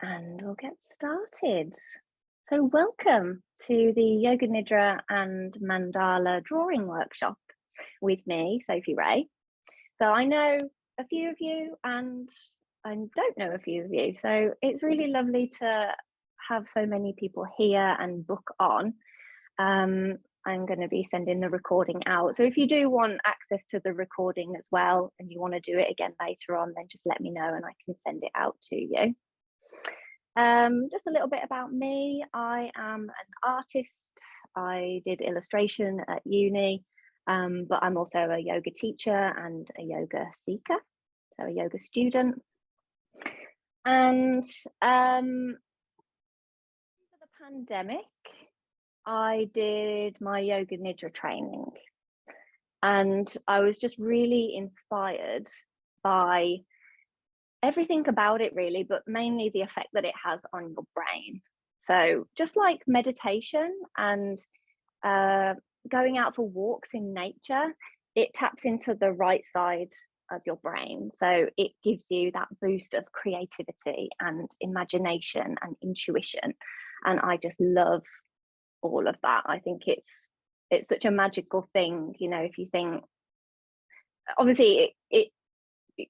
And we'll get started. So welcome to the Yoga Nidra and Mandala Drawing Workshop with me, Sophie Rey. So I know a few of you and I don't know a few of you. So it's really lovely to have so many people here and book on. I'm going to be sending the recording out. So if you do want access to the recording as well and you want to do it again later on, then just let me know and I can send it out to you. Just a little bit about me. I am an artist. I did illustration at uni, but I'm also a yoga teacher and a yoga seeker, so a yoga student. And for the pandemic, I did my Yoga Nidra training, and I was just really inspired by everything about it really, but mainly the effect that it has on your brain. So just like meditation and going out for walks in nature, it taps into the right side of your brain. So it gives you that boost of creativity and imagination and intuition. And I just love all of that. I think it's such a magical thing, you know, if you think, obviously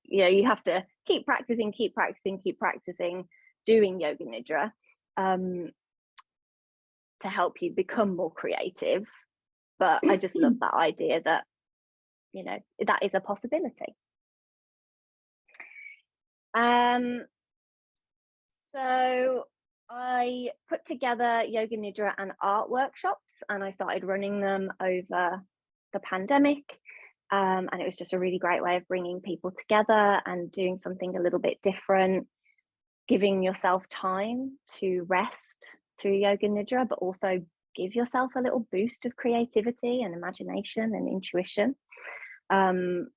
you know, you have to keep practicing doing Yoga Nidra to help you become more creative. But I just love that idea that, you know, that is a possibility. So I put together Yoga Nidra and art workshops, and I started running them over the pandemic. And it was just a really great way of bringing people together and doing something a little bit different, giving yourself time to rest through Yoga Nidra, but also give yourself a little boost of creativity and imagination and intuition. And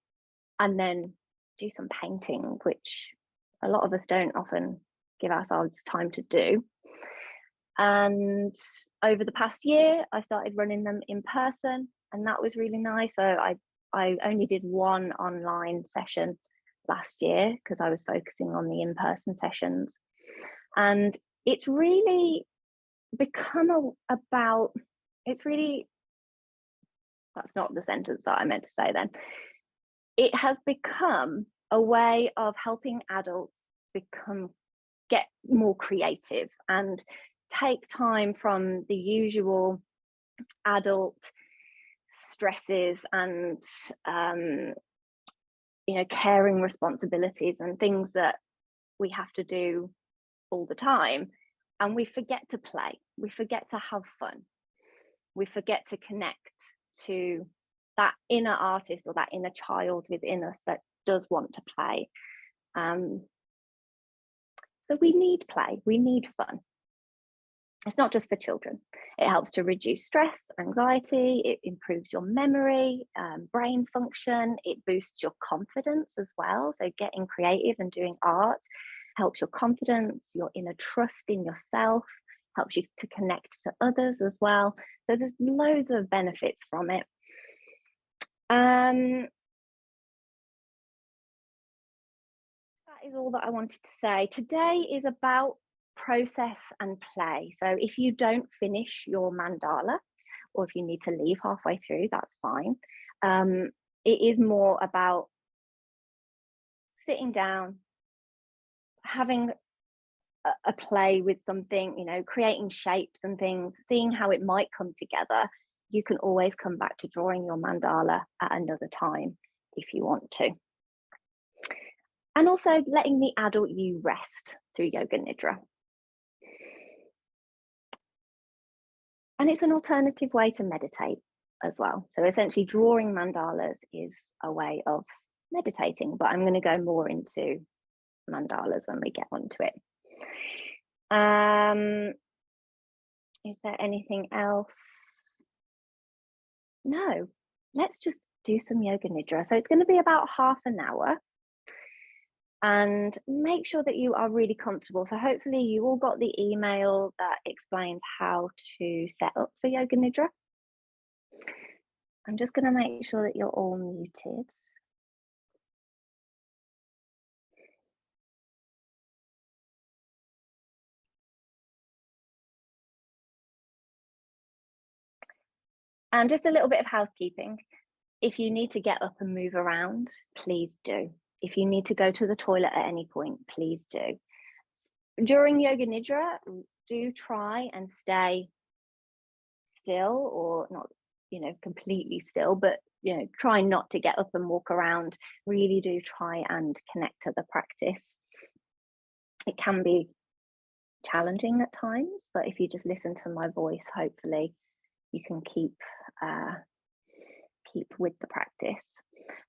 then do some painting, which a lot of us don't often give ourselves time to do. And over the past year, I started running them in person, and that was really nice. So I only did one online session last year because I was focusing on the in-person sessions. And it's really become that's not the sentence that I meant to say then. It has become a way of helping adults get more creative and take time from the usual adult stresses and you know, caring responsibilities and things that we have to do all the time, and we forget to play, we forget to have fun, we forget to connect to that inner artist or that inner child within us that does want to play. So we need play, we need fun. It's not just for children. It helps to reduce stress, anxiety, it improves your memory, brain function, it boosts your confidence as well. So getting creative and doing art helps your confidence, your inner trust in yourself, helps you to connect to others as well. So there's loads of benefits from it. That is all that I wanted to say. Today is about process and play. So if you don't finish your mandala, or if you need to leave halfway through, that's fine. It is more about sitting down, having a play with something, you know, creating shapes and things, seeing how it might come together. You can always come back to drawing your mandala at another time if you want to. And also letting the adult you rest through Yoga Nidra. And it's an alternative way to meditate as well. So essentially drawing mandalas is a way of meditating, but I'm going to go more into mandalas when we get onto it. Is there anything else? No, let's just do some Yoga Nidra. So it's going to be about half an hour. And make sure that you are really comfortable. So hopefully you all got the email that explains how to set up for Yoga Nidra. I'm just going to make sure that you're all muted. And just a little bit of housekeeping. If you need to get up and move around, please do. If you need to go to the toilet at any point, please do. During Yoga Nidra, do try and stay still, or not, completely still, but, try not to get up and walk around. Really do try and connect to the practice. It can be challenging at times, but if you just listen to my voice, hopefully you can keep with the practice.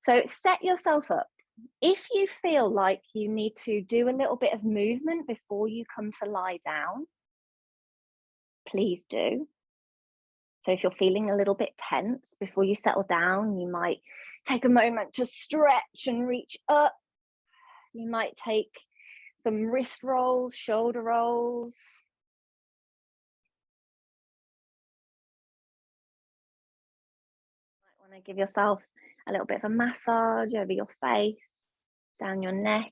So set yourself up. If you feel like you need to do a little bit of movement before you come to lie down, please do. So if you're feeling a little bit tense before you settle down, you might take a moment to stretch and reach up. You might take some wrist rolls, shoulder rolls. You might want to give yourself a little bit of a massage over your face, down your neck.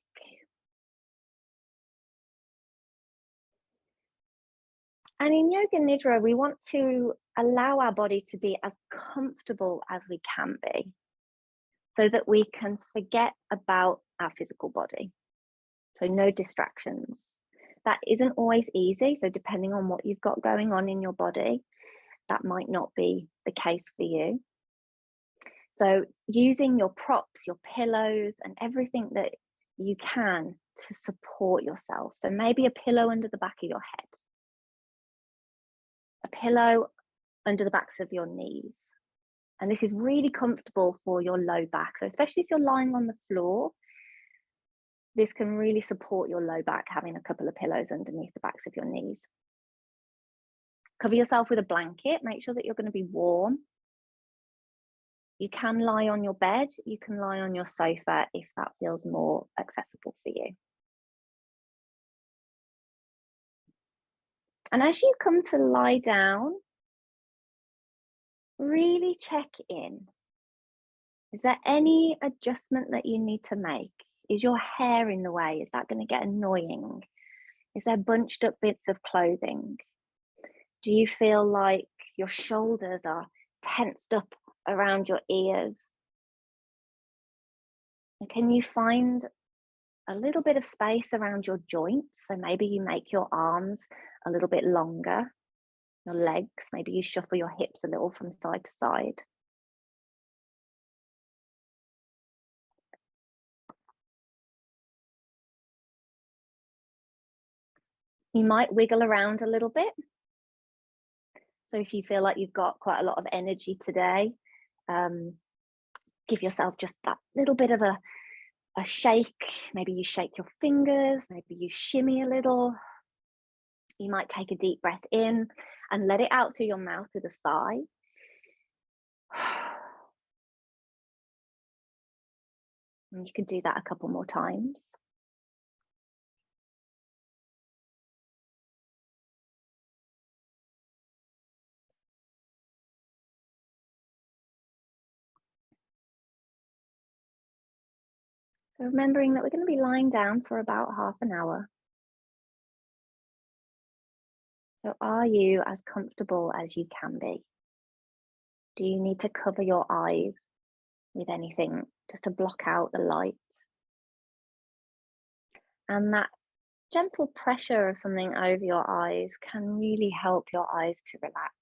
And in Yoga Nidra, we want to allow our body to be as comfortable as we can be, so that we can forget about our physical body. So no distractions. That isn't always easy. So depending on what you've got going on in your body, that might not be the case for you. So using your props, your pillows, and everything that you can to support yourself. So maybe a pillow under the back of your head, a pillow under the backs of your knees. And this is really comfortable for your low back. So especially if you're lying on the floor, this can really support your low back, having a couple of pillows underneath the backs of your knees. Cover yourself with a blanket. Make sure that you're going to be warm. You can lie on your bed. You can lie on your sofa if that feels more accessible for you. And as you come to lie down, really check in. Is there any adjustment that you need to make? Is your hair in the way? Is that going to get annoying? Is there bunched up bits of clothing? Do you feel like your shoulders are tensed up around your ears? And can you find a little bit of space around your joints? So maybe you make your arms a little bit longer, your legs, maybe you shuffle your hips a little from side to side. You might wiggle around a little bit. So if you feel like you've got quite a lot of energy today, give yourself just that little bit of a shake. Maybe you shake your fingers, maybe you shimmy a little. You might take a deep breath in and let it out through your mouth with a sigh. And you can do that a couple more times. So remembering that we're going to be lying down for about half an hour. So are you as comfortable as you can be? Do you need to cover your eyes with anything just to block out the light? And that gentle pressure of something over your eyes can really help your eyes to relax.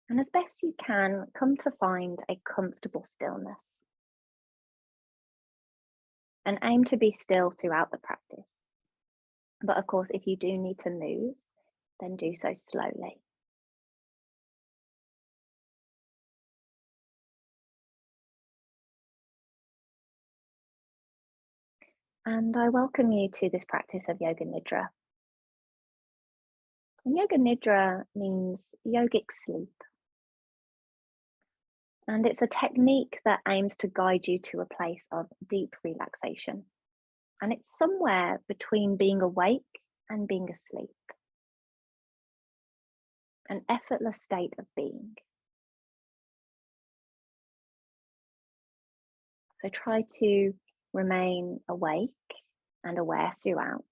And as best you can, come to find a comfortable stillness. And aim to be still throughout the practice. But of course, if you do need to move, then do so slowly. And I welcome you to this practice of Yoga Nidra. And Yoga Nidra means yogic sleep. And it's a technique that aims to guide you to a place of deep relaxation. And it's somewhere between being awake and being asleep. An effortless state of being. So try to remain awake and aware throughout.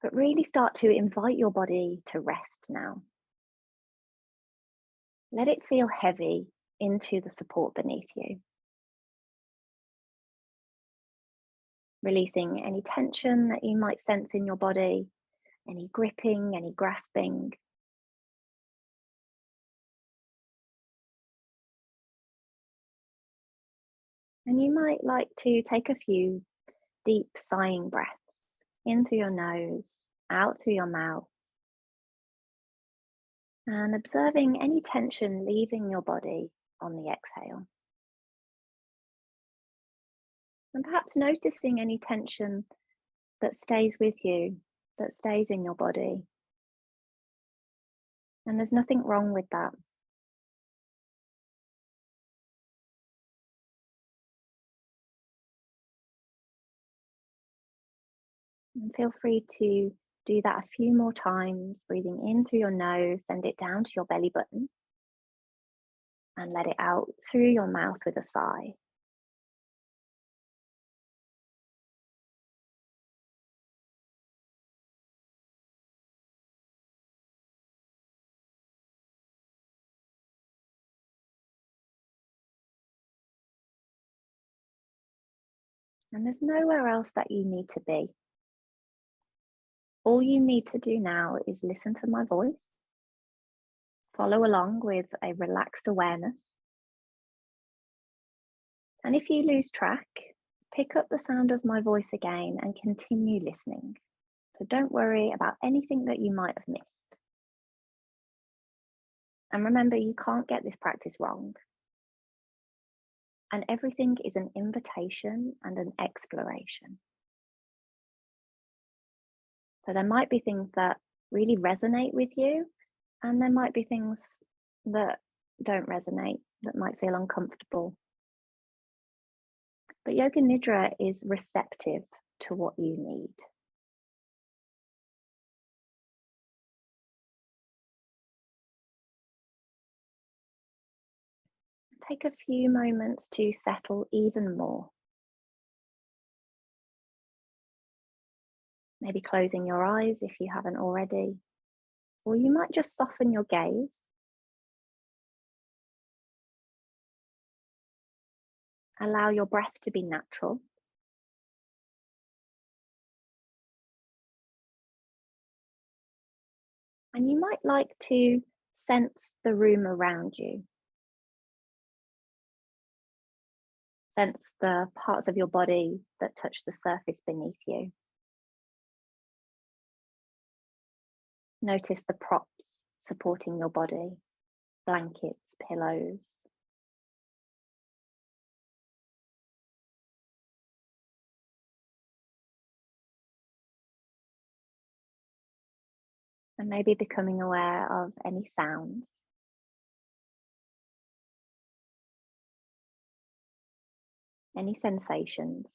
But really start to invite your body to rest now. Let it feel heavy into the support beneath you. Releasing any tension that you might sense in your body, any gripping, any grasping. And you might like to take a few deep sighing breaths in through your nose, out through your mouth, and observing any tension leaving your body on the exhale. And perhaps noticing any tension that stays with you, that stays in your body. And there's nothing wrong with that. And feel free to do that a few more times, breathing in through your nose, send it down to your belly button, and let it out through your mouth with a sigh. And there's nowhere else that you need to be. All you need to do now is listen to my voice, follow along with a relaxed awareness. And if you lose track, pick up the sound of my voice again and continue listening. So don't worry about anything that you might have missed. And remember, you can't get this practice wrong. And everything is an invitation and an exploration. So there might be things that really resonate with you, and there might be things that don't resonate, that might feel uncomfortable. But Yoga Nidra is receptive to what you need. Take a few moments to settle even more. Maybe closing your eyes if you haven't already, or you might just soften your gaze. Allow your breath to be natural. And you might like to sense the room around you. Sense the parts of your body that touch the surface beneath you. Notice the props supporting your body, blankets, pillows. And maybe becoming aware of any sounds. Any sensations.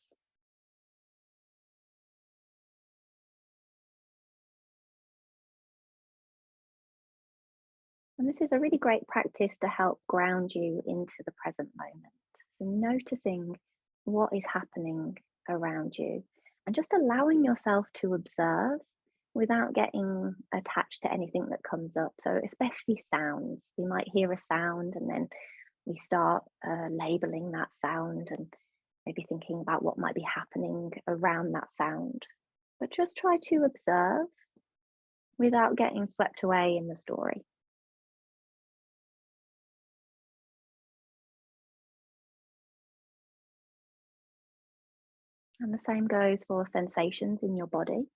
And this is a really great practice to help ground you into the present moment. So noticing what is happening around you and just allowing yourself to observe without getting attached to anything that comes up. So especially sounds. We might hear a sound and then we start labeling that sound and maybe thinking about what might be happening around that sound. But just try to observe without getting swept away in the story. And the same goes for sensations in your body.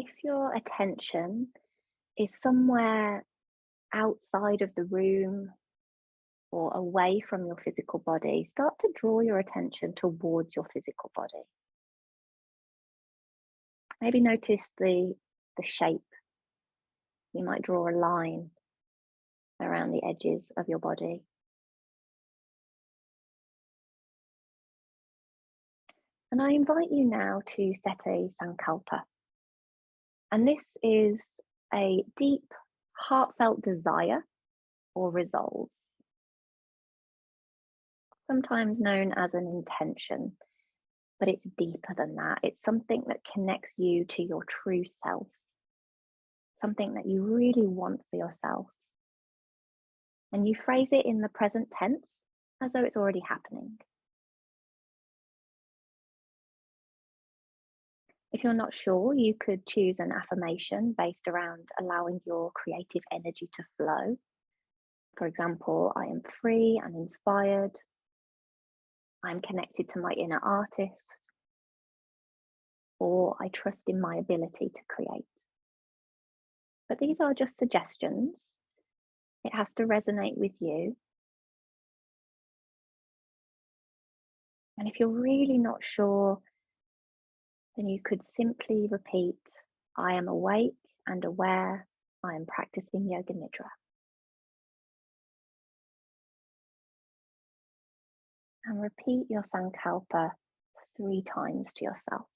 If your attention is somewhere outside of the room or away from your physical body, start to draw your attention towards your physical body. Maybe notice the shape. You might draw a line around the edges of your body. And I invite you now to set a sankalpa. And this is a deep, heartfelt desire or resolve, sometimes known as an intention, but it's deeper than that. It's something that connects you to your true self, something that you really want for yourself. And you phrase it in the present tense as though it's already happening. If you're not sure, you could choose an affirmation based around allowing your creative energy to flow. For example, I am free and inspired. I'm connected to my inner artist. Or I trust in my ability to create. But these are just suggestions. It has to resonate with you. And if you're really not sure, then you could simply repeat, I am awake and aware. I am practicing Yoga Nidra. And repeat your sankalpa 3 times to yourself.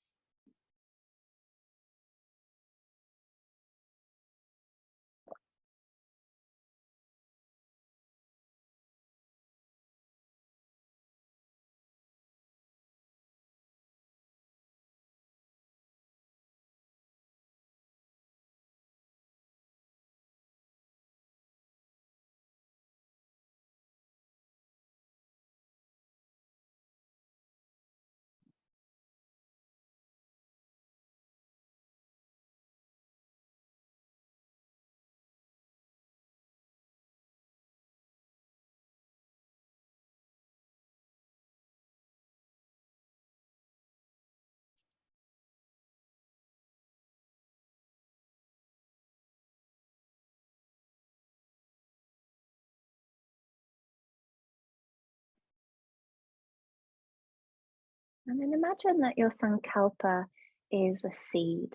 And then imagine that your sankalpa is a seed,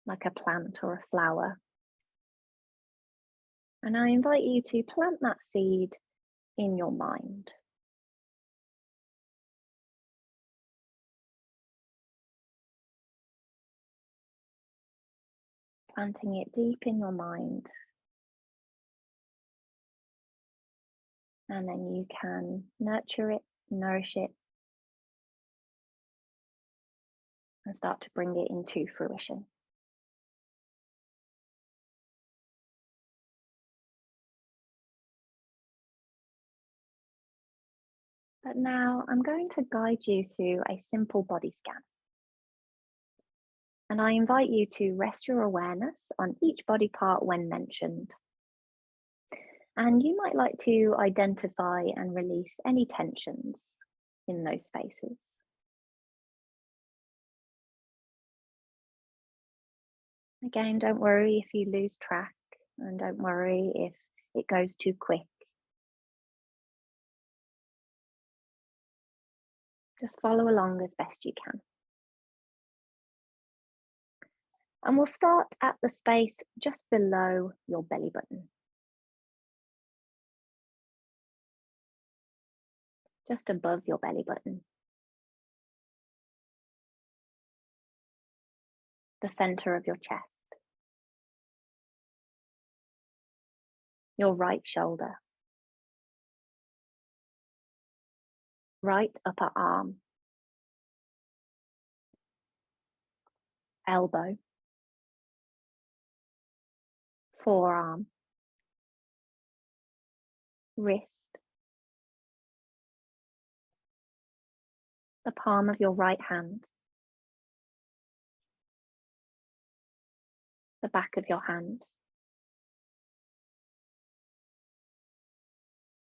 like a plant or a flower. And I invite you to plant that seed in your mind. Planting it deep in your mind. And then you can nurture it, nourish it, and start to bring it into fruition. But now I'm going to guide you through a simple body scan. And I invite you to rest your awareness on each body part when mentioned. And you might like to identify and release any tensions in those spaces. Again, don't worry if you lose track, and don't worry if it goes too quick. Just follow along as best you can. And we'll start at the space just below your belly button. Just above your belly button. The center of your chest. Your right shoulder. Right upper arm. Elbow. Forearm. Wrist. The palm of your right hand. The back of your hand.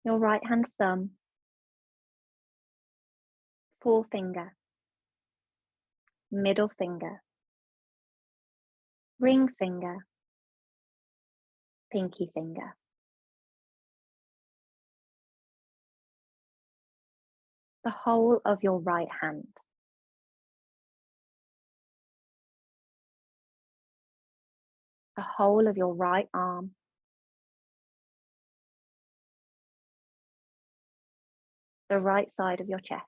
Your right hand thumb. Forefinger. Middle finger. ring finger, pinky finger. The whole of your right hand. The whole of your right arm. The right side of your chest.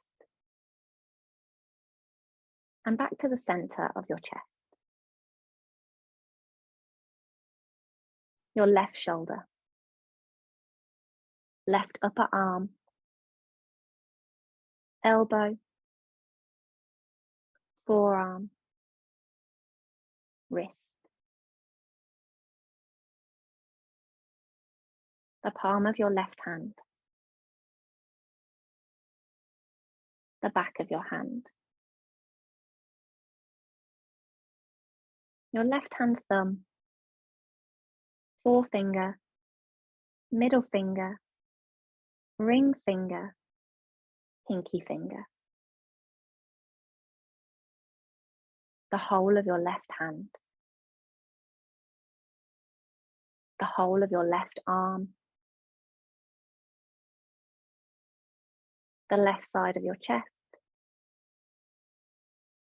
And back to the center of your chest. Your left shoulder. Left upper arm. Elbow. Forearm. Wrist. The palm of your left hand. The back of your hand. Your left hand thumb. Forefinger. Middle finger. Ring finger. Pinky finger. The whole of your left hand. The whole of your left arm. The left side of your chest.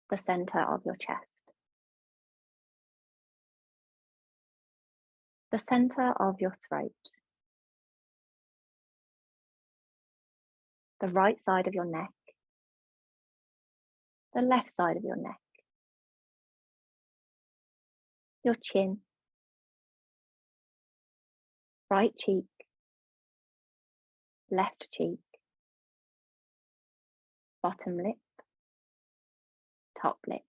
The center of your chest. The center of your throat. The right side of your neck. The left side of your neck. Your chin. Right cheek. Left cheek. Bottom lip. Top lip.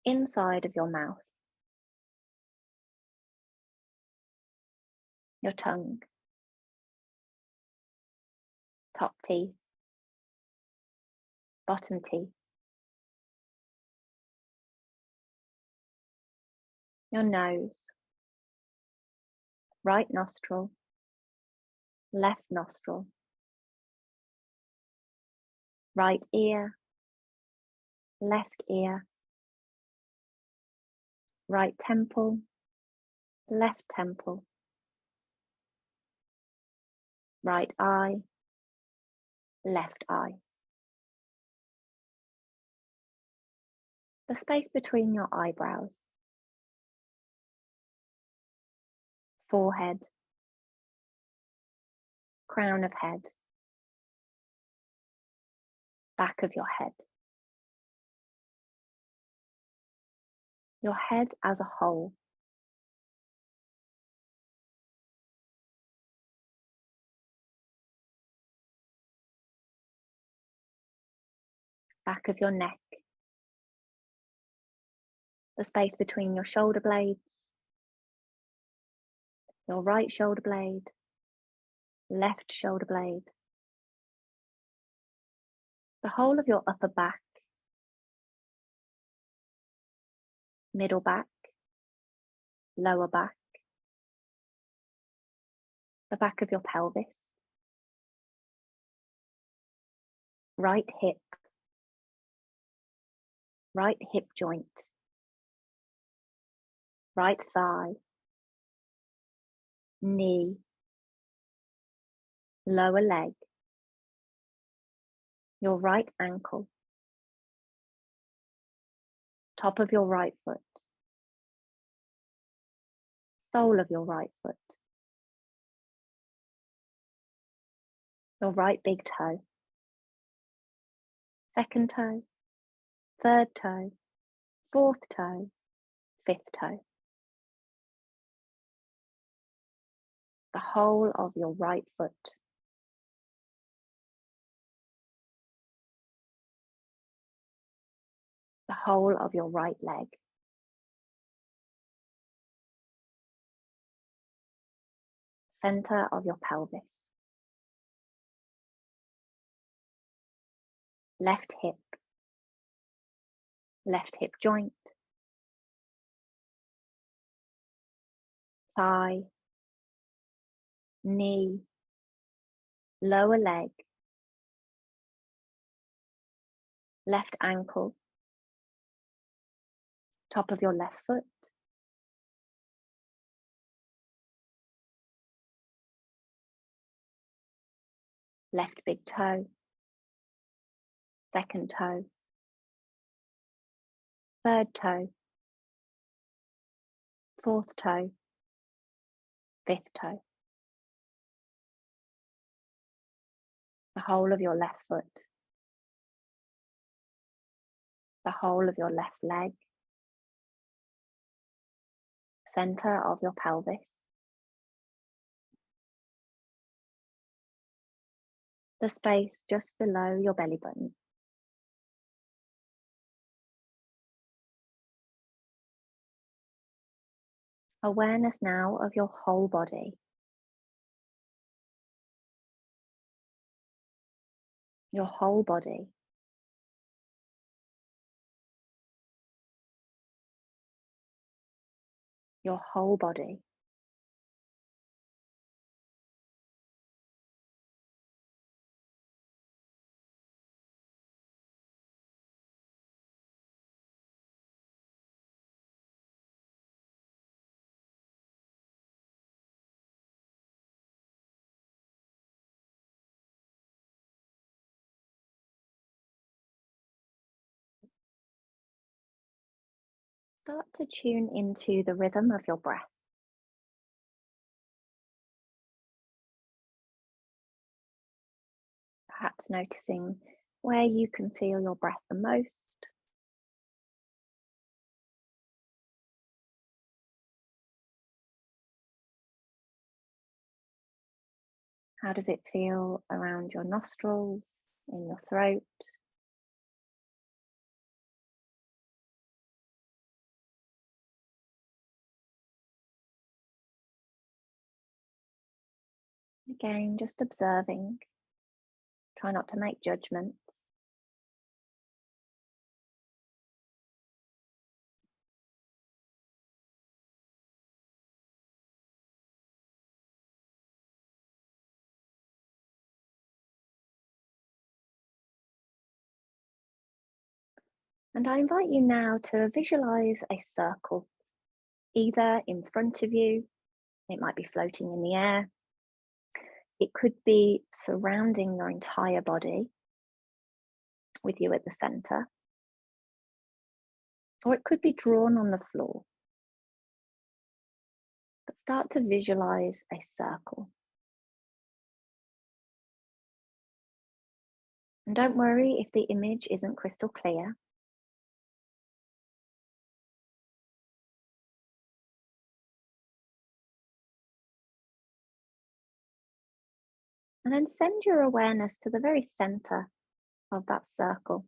Inside of your mouth. Your tongue. Top teeth. Bottom teeth. Your nose. Right nostril. Left nostril. Right ear. Left ear. Right temple. Left temple. Right eye. Left eye. The space between your eyebrows. Forehead. Crown of head. Back of your head. Your head as a whole. Back of your neck. The space between your shoulder blades. Your right shoulder blade. Left shoulder blade. The whole of your upper back. Middle back. Lower back. The back of your pelvis. Right hip. Right hip joint. Right thigh. Knee. Lower leg. Your right ankle. Top of your right foot. Sole of your right foot. Your right big toe. Second toe. Third toe. Fourth toe. Fifth toe. The whole of your right foot. The whole of your right leg. Center of your pelvis. Left hip joint. Thigh. Knee. Lower leg. Left ankle. top of your left foot, left big toe, second toe, third toe, fourth toe, fifth toe, the whole of your left foot, the whole of your left leg, center of your pelvis, the space just below your belly button. Awareness now of your whole body. Your whole body. Your whole body. Start to tune into the rhythm of your breath. Perhaps noticing where you can feel your breath the most. How does it feel around your nostrils, in your throat? Again, just observing. Try not to make judgments. And I invite you now to visualize a circle, either in front of you, it might be floating in the air, it could be surrounding your entire body with you at the center, or it could be drawn on the floor. But start to visualize a circle. And don't worry if the image isn't crystal clear. And then send your awareness to the very center of that circle.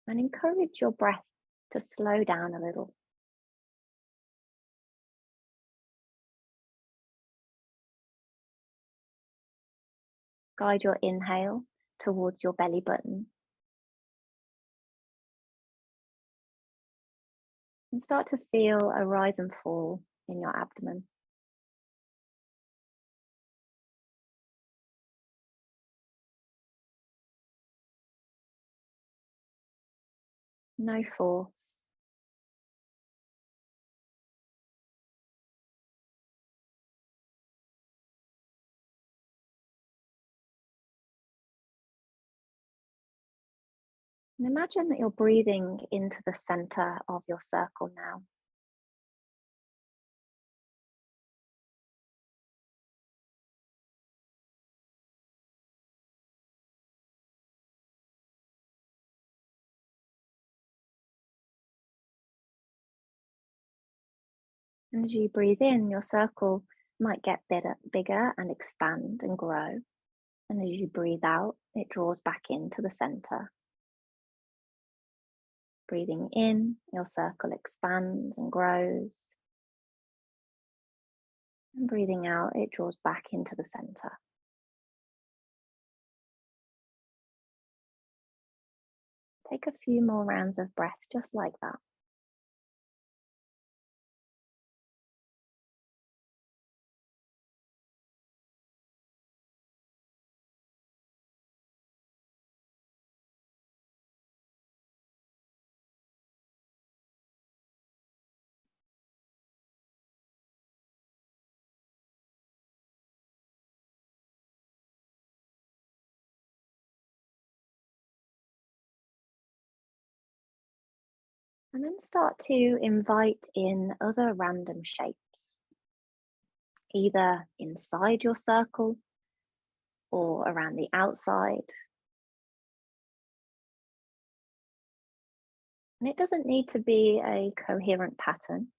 And encourage your breath to slow down a little. Guide your inhale towards your belly button. And start to feel a rise and fall in your abdomen. No force. And imagine that you're breathing into the center of your circle now. And as you breathe in, your circle might get bigger and expand and grow. And as you breathe out, it draws back into the center. Breathing in, your circle expands and grows. And breathing out, it draws back into the center. Take a few more rounds of breath just like that. And then start to invite in other random shapes, either inside your circle or around the outside. And it doesn't need to be a coherent pattern.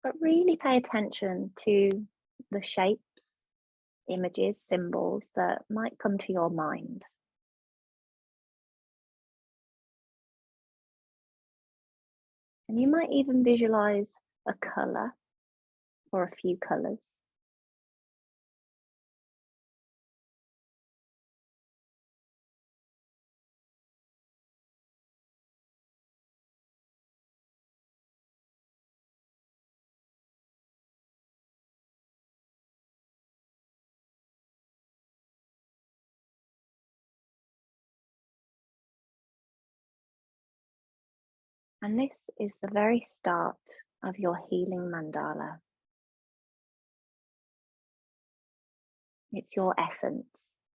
But really pay attention to the shapes, images, symbols that might come to your mind. And you might even visualize a color or a few colors. And this is the very start of your healing mandala. It's your essence,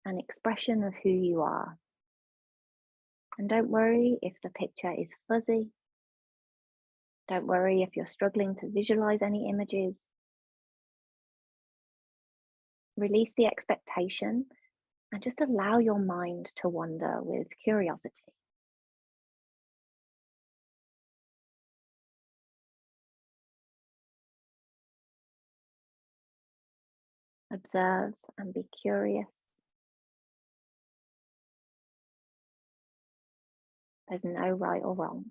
an expression of who you are. And don't worry if the picture is fuzzy. Don't worry if you're struggling to visualize any images. Release the expectation and just allow your mind to wander with curiosity. Observe and be curious. There's no right or wrong.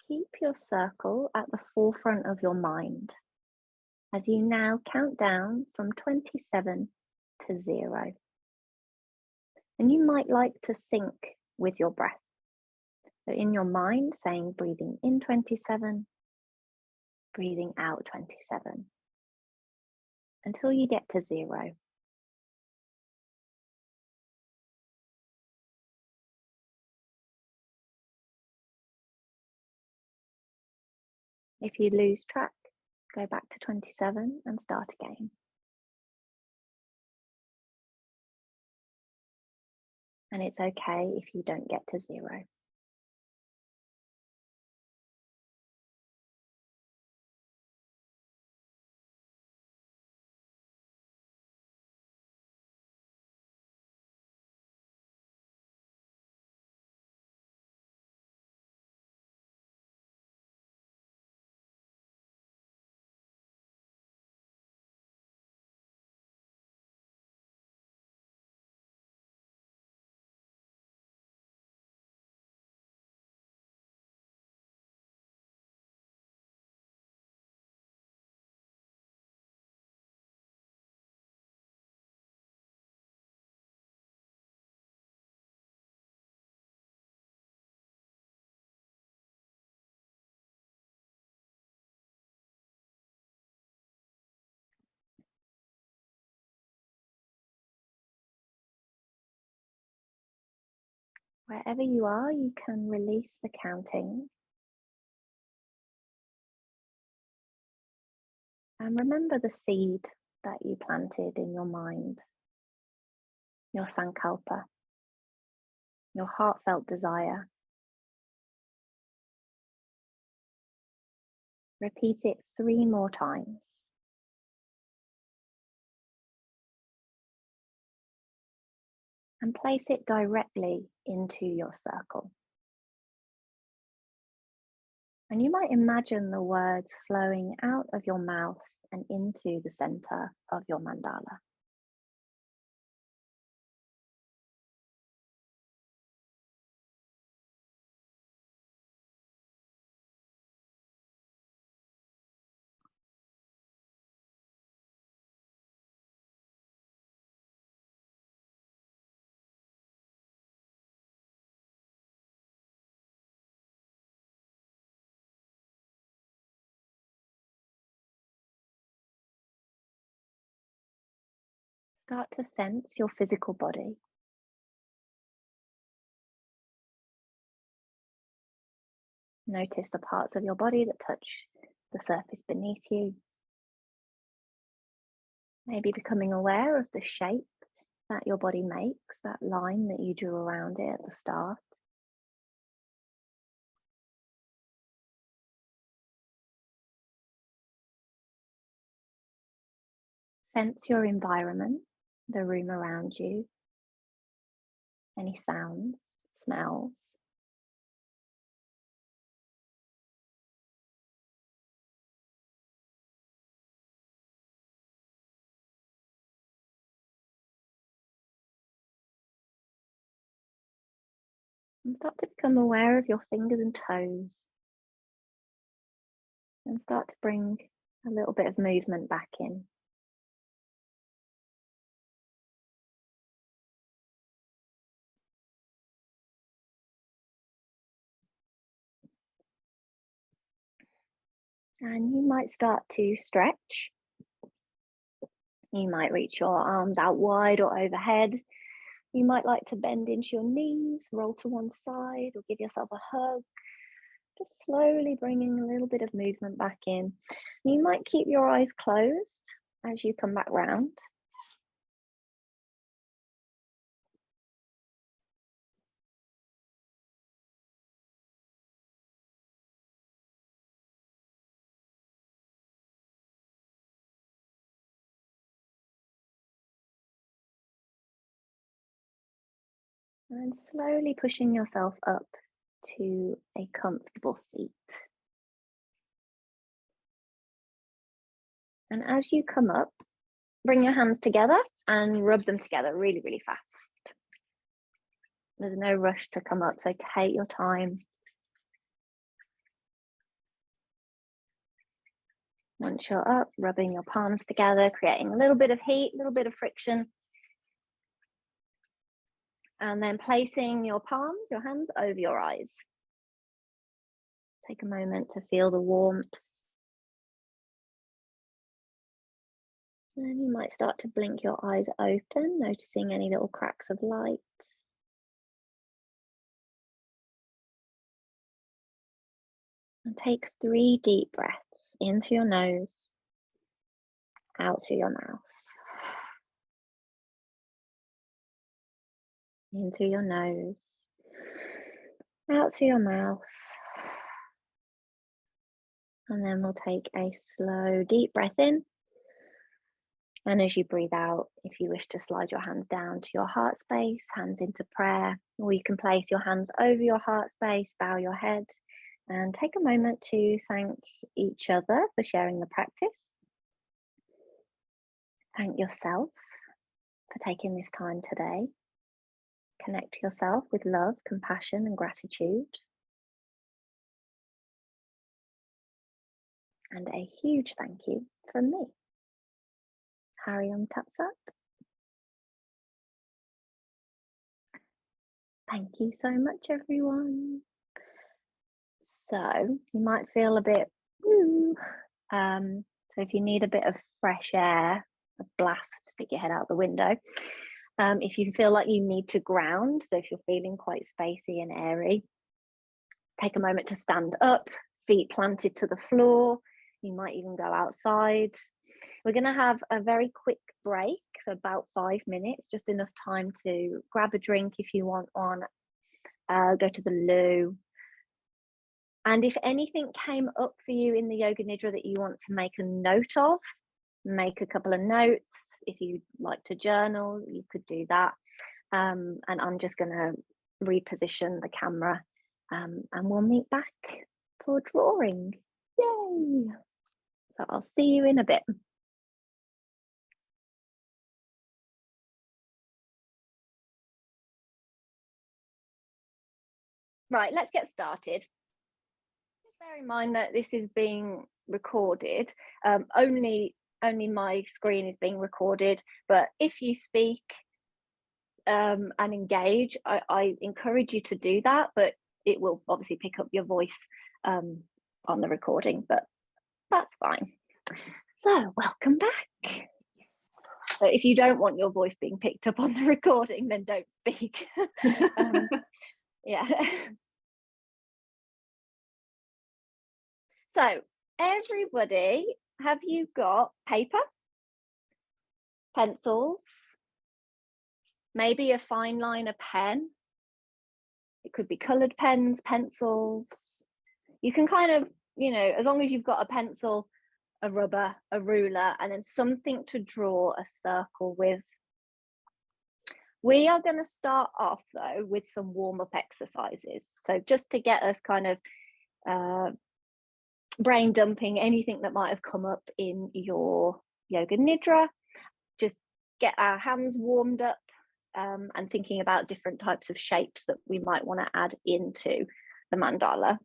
Keep your circle at the forefront of your mind as you now count down from 27 to 0. And you might like to sync with your breath. So in your mind, saying breathing in 27, breathing out 27, until you get to 0. If you lose track, go back to 27 and start again. And it's okay if you don't get to 0. Wherever you are, you can release the counting. And remember the seed that you planted in your mind, your sankalpa, your heartfelt desire. Repeat it 3 more times. and place it directly into your circle. And you might imagine the words flowing out of your mouth and into the center of your mandala. Start to sense your physical body. Notice the parts of your body that touch the surface beneath you. Maybe becoming aware of the shape that your body makes, that line that you drew around it at the start. Sense your environment, the room around you, any sounds, smells. And start to become aware of your fingers and toes. And start to bring a little bit of movement back in. And you might start to stretch. You might reach your arms out wide or overhead. You might like to bend into your knees, roll to one side, or give yourself a hug. Just slowly bringing a little bit of movement back in. You might keep your eyes closed as you come back round. And slowly pushing yourself up to a comfortable seat. And as you come up, bring your hands together and rub them together really, really fast. There's no rush to come up, so take your time. Once you're up, rubbing your palms together, creating a little bit of heat, a little bit of friction. And then placing your palms, your hands over your eyes. Take a moment to feel the warmth. Then you might start to blink your eyes open, noticing any little cracks of light. And take 3 deep breaths in through your nose, out through your mouth. In through your nose, out through your mouth. And then we'll take a slow, deep breath in. And as you breathe out, if you wish to slide your hands down to your heart space, hands into prayer, or you can place your hands over your heart space, bow your head, and take a moment to thank each other for sharing the practice. Thank yourself for taking this time today. Connect to yourself with love, compassion, and gratitude. And a huge thank you from me, Harry Tatsat. Thank you so much, everyone. So you might feel a bit woo. So if you need a bit of fresh air, a blast, stick your head out the window. If you feel like you need to ground, so if you're feeling quite spacey and airy, take a moment to stand up, feet planted to the floor. You might even go outside. We're going to have a very quick break, so about 5 minutes, just enough time to grab a drink if you want one, go to the loo. And if anything came up for you in the Yoga Nidra that you want to make a note of, make a couple of notes. If you'd like to journal, you could do that. and I'm just going to reposition the camera, and we'll meet back for drawing. Yay! So I'll see you in a bit. Right, let's get started. Just bear in mind that this is being recorded. Only my screen is being recorded, but if you speak and engage, I encourage you to do that, but it will obviously pick up your voice on the recording, but that's fine. So welcome back. So if you don't want your voice being picked up on the recording, then don't speak. Yeah. So everybody, have you got paper, pencils, maybe a fine liner pen? It could be coloured pens, pencils. You can kind of, you know, as long as you've got a pencil, a rubber, a ruler, and then something to draw a circle with. We are going to start off though with some warm-up exercises. So just to get us kind of brain dumping anything that might have come up in your Yoga Nidra, just get our hands warmed up and thinking about different types of shapes that we might want to add into the mandala.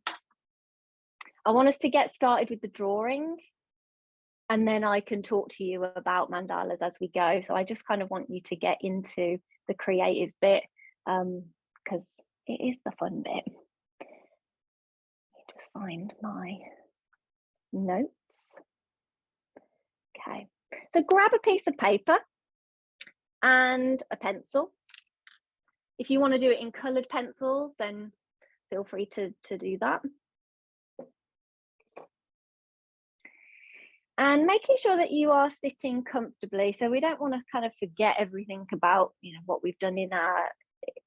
I want us to get started with the drawing, and then I can talk to you about mandalas as we go. So I just kind of want you to get into the creative bit, because it is the fun bit. Let me just find my notes. Okay, so grab a piece of paper and a pencil. If you want to do it in coloured pencils, then feel free to do that. And making sure that you are sitting comfortably. So we don't want to kind of forget everything about, you know, what we've done in our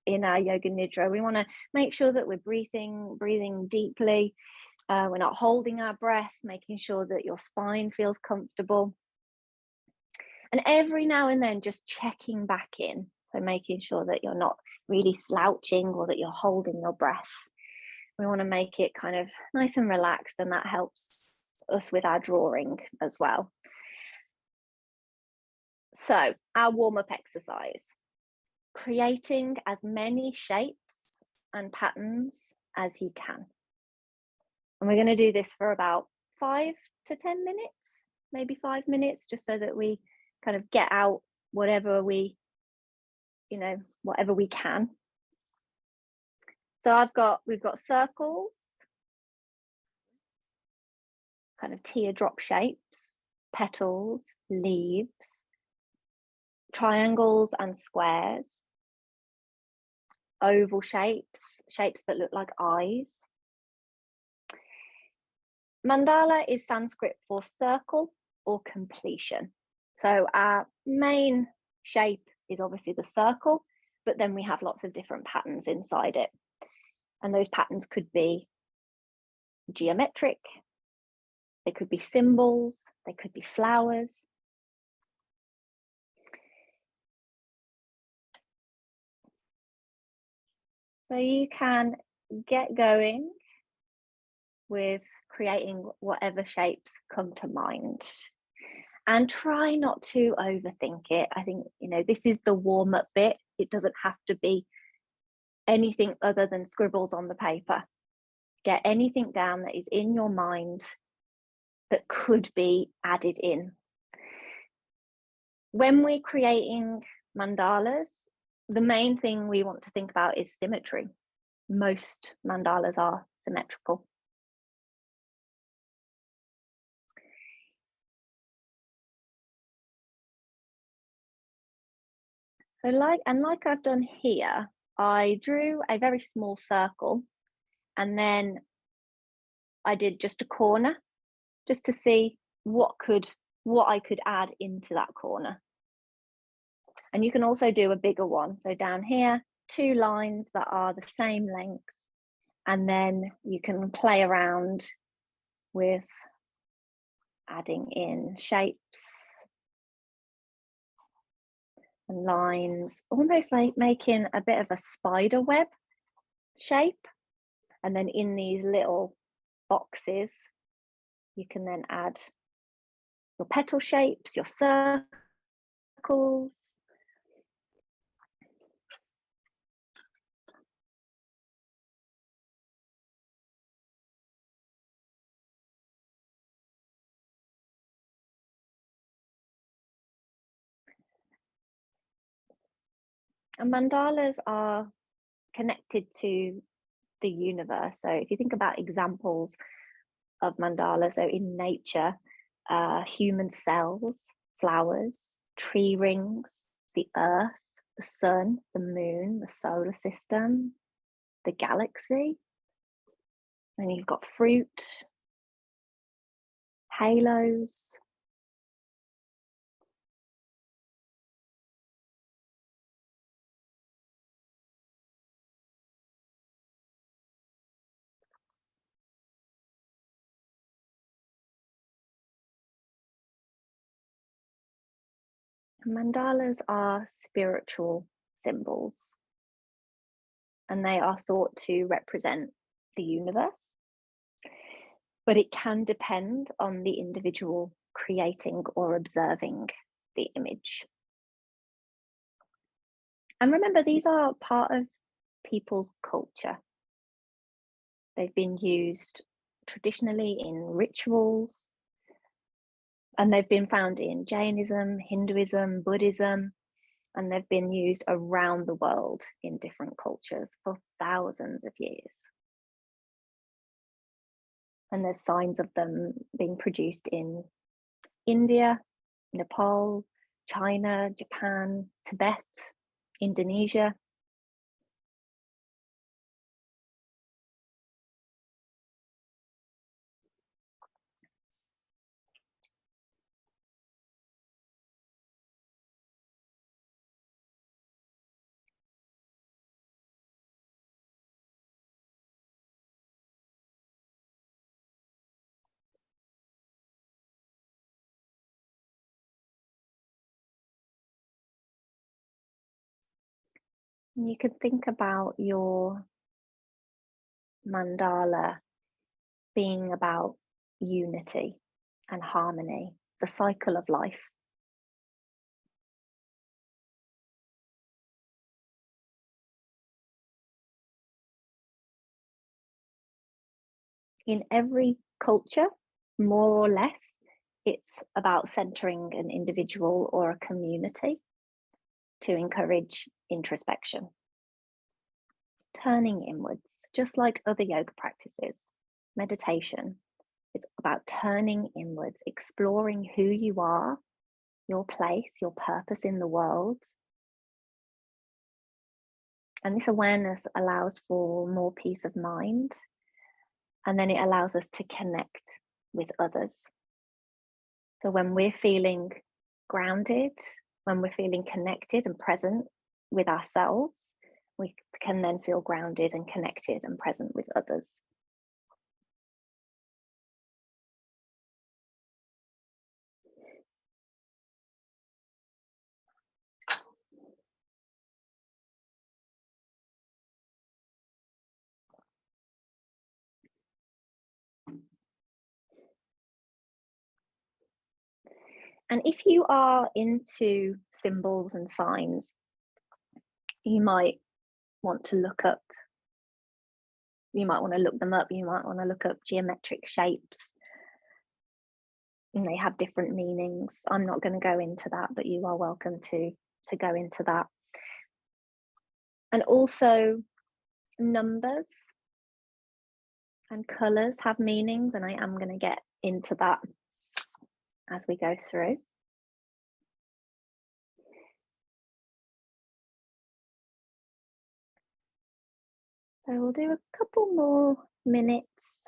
Yoga Nidra. We want to make sure that we're breathing deeply. We're not holding our breath, making sure that your spine feels comfortable. And every now and then just checking back in. So making sure that you're not really slouching or that you're holding your breath. We want to make it kind of nice and relaxed, and that helps us with our drawing as well. So our warm-up exercise, creating as many shapes and patterns as you can. And we're going to do this for about 5 to 10 minutes, maybe 5 minutes, just so that we kind of get out whatever we can. So we've got circles, kind of teardrop shapes, petals, leaves, triangles and squares, oval shapes that look like eyes. Mandala is Sanskrit for circle or completion. So our main shape is obviously the circle, but then we have lots of different patterns inside it. And those patterns could be geometric, they could be symbols, they could be flowers. So you can get going with creating whatever shapes come to mind. And try not to overthink it. I think, you know, this is the warm-up bit. It doesn't have to be anything other than scribbles on the paper. Get anything down that is in your mind that could be added in. When we're creating mandalas, the main thing we want to think about is symmetry. Most mandalas are symmetrical. So like I've done here, I drew a very small circle, and then I did just a corner, just to see what I could add into that corner. And you can also do a bigger one. So down here, 2 lines that are the same length, and then you can play around with adding in shapes. and lines, almost like making a bit of a spider web shape. And then in these little boxes, you can then add your petal shapes, your circles. And mandalas are connected to the universe. So if you think about examples of mandalas, so in nature, human cells, flowers, tree rings, the earth, the sun, the moon, the solar system, the galaxy. And you've got fruit, halos. Mandalas are spiritual symbols, and they are thought to represent the universe. But it can depend on the individual creating or observing the image. And remember, these are part of people's culture. They've been used traditionally in rituals, and they've been found in Jainism, Hinduism, Buddhism, and they've been used around the world in different cultures for thousands of years. And there's signs of them being produced in India, Nepal, China, Japan, Tibet, Indonesia. And you could think about your mandala being about unity and harmony, the cycle of life. In every culture, more or less, it's about centering an individual or a community to encourage introspection. Turning inwards, just like other yoga practices, meditation, it's about turning inwards, exploring who you are, your place, your purpose in the world. And this awareness allows for more peace of mind. And then it allows us to connect with others. So when we're feeling grounded, when we're feeling connected and present with ourselves, we can then feel grounded and connected and present with others. And if you are into symbols and signs, you might want to look up, you might want to look them up, you might want to look up geometric shapes. And they have different meanings. I'm not going to go into that, but you are welcome to go into that. And also numbers and colours have meanings, and I am going to get into that as we go through. So we'll do a couple more minutes.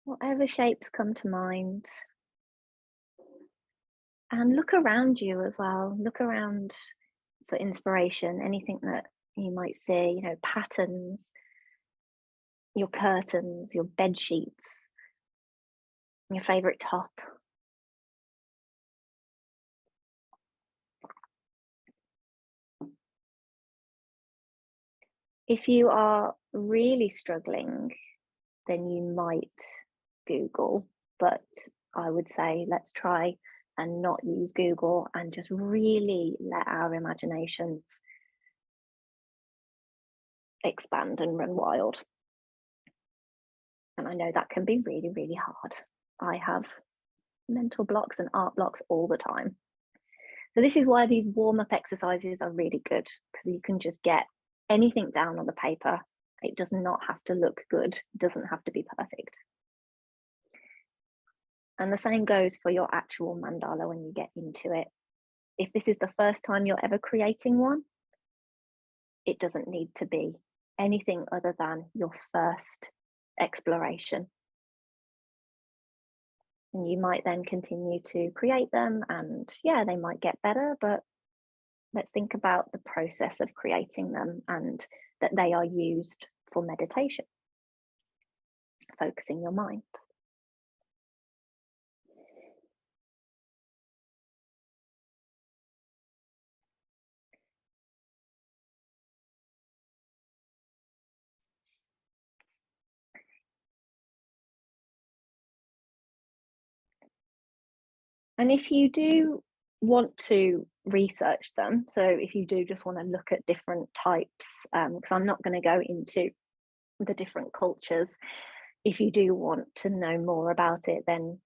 Whatever shapes come to mind. And look around you as well. Look around for inspiration, anything that you might see, you know, patterns, your curtains, your bed sheets, your favourite top. If you are really struggling, then you might Google, but I would say let's try and not use Google and just really let our imaginations expand and run wild. And I know that can be really, really hard. I have mental blocks and art blocks all the time. So this is why these warm-up exercises are really good, because you can just get anything down on the paper. It does not have to look good. It doesn't have to be perfect. And the same goes for your actual mandala when you get into it. If this is the first time you're ever creating one, it doesn't need to be anything other than your first exploration. And you might then continue to create them, and yeah, they might get better, but let's think about the process of creating them and that they are used for meditation, focusing your mind. And if you do want to research them, so if you do just want to look at different types, because I'm not going to go into the different cultures, if you do want to know more about it, then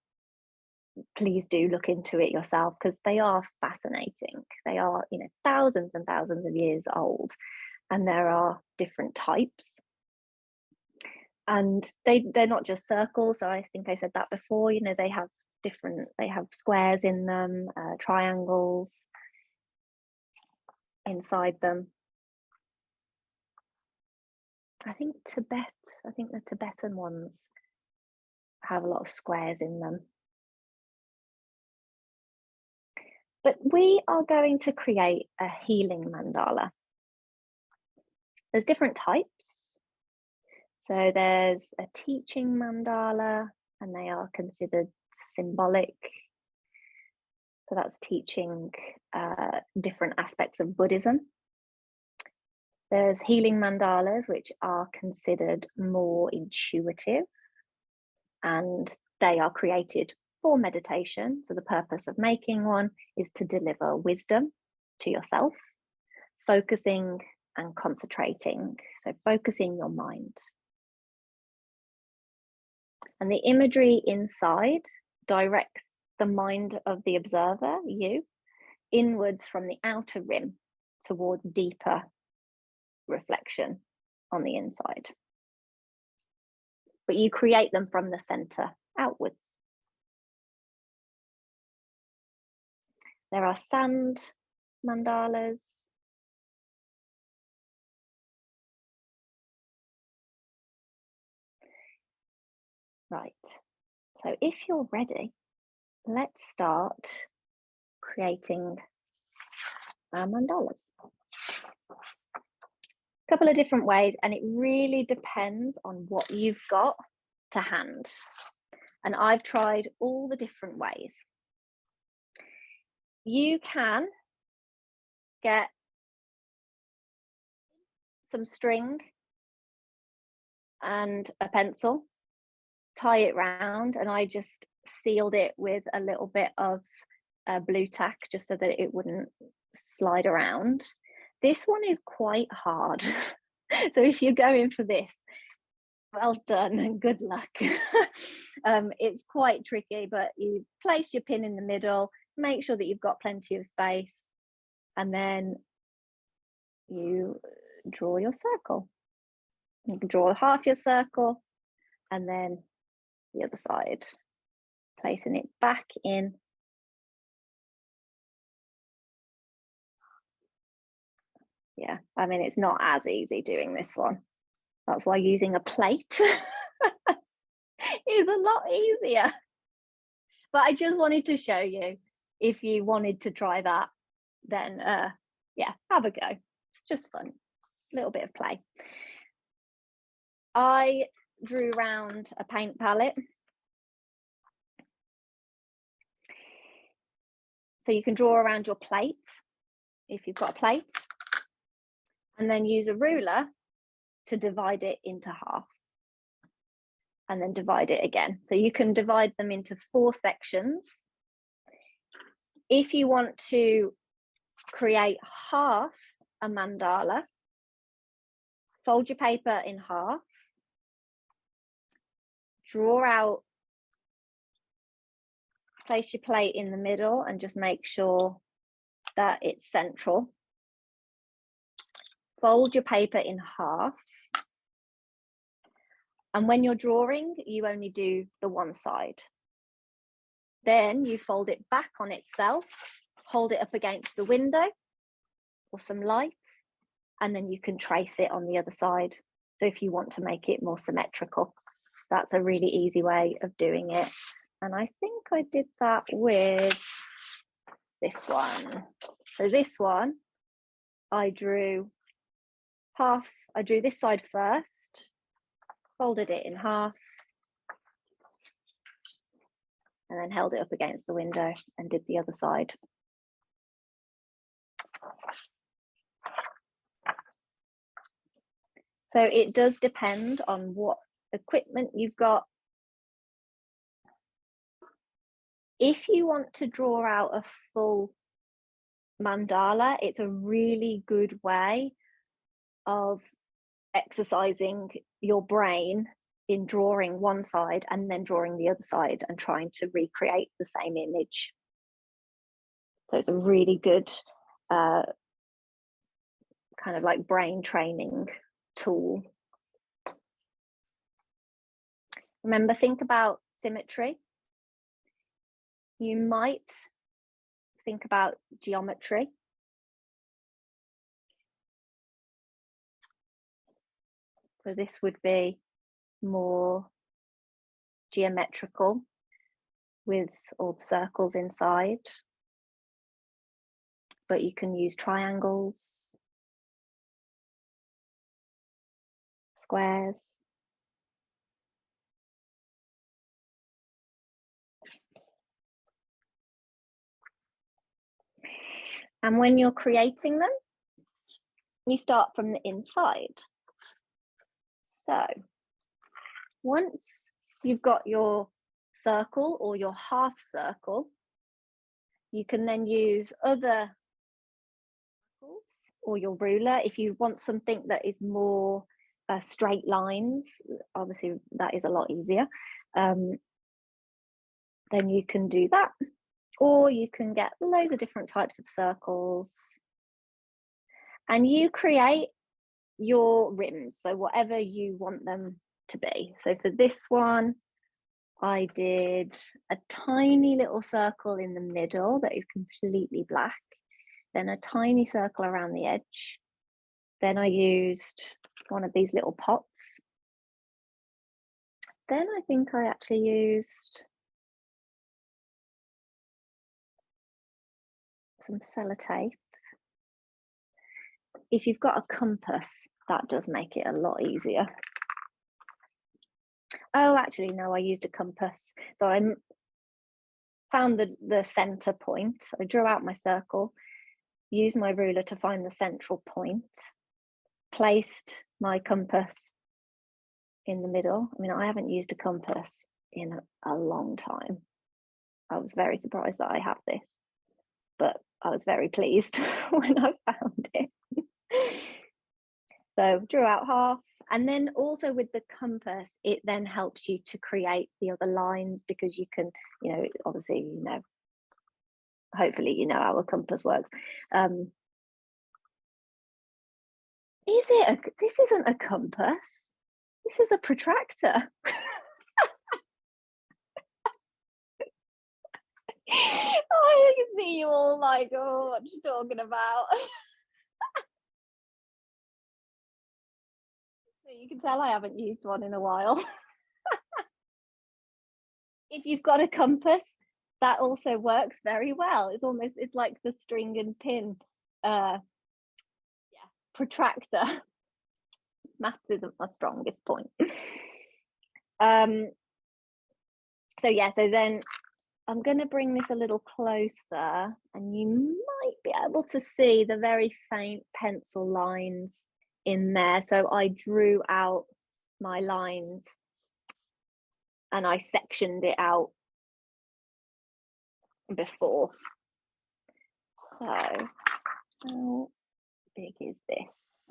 please do look into it yourself, because they are fascinating. They are, thousands and thousands of years old, and there are different types. And they're not just circles. So I think I said that before, they have squares in them, triangles inside them. I think the Tibetan ones have a lot of squares in them. But we are going to create a healing mandala. There's different types. So there's a teaching mandala, and they are considered symbolic. So that's teaching different aspects of Buddhism. There's healing mandalas, which are considered more intuitive, and they are created for meditation. So the purpose of making one is to deliver wisdom to yourself, focusing and concentrating. So focusing your mind. And the imagery inside directs the mind of the observer, you, inwards from the outer rim towards deeper reflection on the inside. But you create them from the center outwards. There are sand mandalas. Right, so if you're ready, let's start creating our mandalas. A couple of different ways, and it really depends on what you've got to hand. And I've tried all the different ways. You can get some string and a pencil, tie it round, and I just sealed it with a little bit of blue tack just so that it wouldn't slide around. This one is quite hard. So if you're going for this, well done and good luck. It's quite tricky, but you place your pin in the middle, make sure that you've got plenty of space, and then you draw your circle. You can draw half your circle and then the other side, placing it back in. Yeah, I mean, it's not as easy doing this one. That's why using a plate is a lot easier. But I just wanted to show you, if you wanted to try that, then yeah, have a go. It's just fun, a little bit of play. I drew around a paint palette. So you can draw around your plate if you've got a plate, and then use a ruler to divide it into half, and then divide it again. So you can divide them into 4 sections. If you want to create half a mandala, fold your paper in half, draw out, place your plate in the middle and just make sure that it's central. Fold your paper in half. And when you're drawing, you only do the one side. Then you fold it back on itself, hold it up against the window or some light, and then you can trace it on the other side. So if you want to make it more symmetrical, that's a really easy way of doing it. And I think I did that with this one. So this one, I drew half, I drew this side first, folded it in half, and then held it up against the window and did the other side. So it does depend on what equipment you've got. If you want to draw out a full mandala, it's a really good way of exercising your brain in drawing one side and then drawing the other side and trying to recreate the same image. So it's a really good kind of like brain training tool. Remember, think about symmetry. You might think about geometry. So this would be more geometrical with all the circles inside. But you can use triangles, squares. And when you're creating them, you start from the inside. So once you've got your circle or your half circle, you can then use other circles or your ruler. If you want something that is more straight lines, obviously that is a lot easier, then you can do that. Or you can get loads of different types of circles and you create your rims, so whatever you want them to be. So for this one, I did a tiny little circle in the middle that is completely black, then a tiny circle around the edge. Then I used one of these little pots. Then I think I actually used some sellotape. If you've got a compass, that does make it a lot easier. Oh, actually, no, I used a compass. So I found the center point. I drew out my circle, used my ruler to find the central point, placed my compass in the middle. I mean, I haven't used a compass in a long time. I was very surprised that I have this, but I was very pleased when I found it. So drew out half, and then also with the compass, it then helps you to create the other lines because you can, you know, obviously, you know, hopefully you know how a compass works. This isn't a compass. This is a protractor. I can see you all like, oh, what are you talking about? So you can tell I haven't used one in a while. If you've got a compass, that also works very well. It's like the string and pin protractor. Maths isn't my strongest point. So then I'm going to bring this a little closer and you might be able to see the very faint pencil lines in there. So I drew out my lines and I sectioned it out before. So how big is this?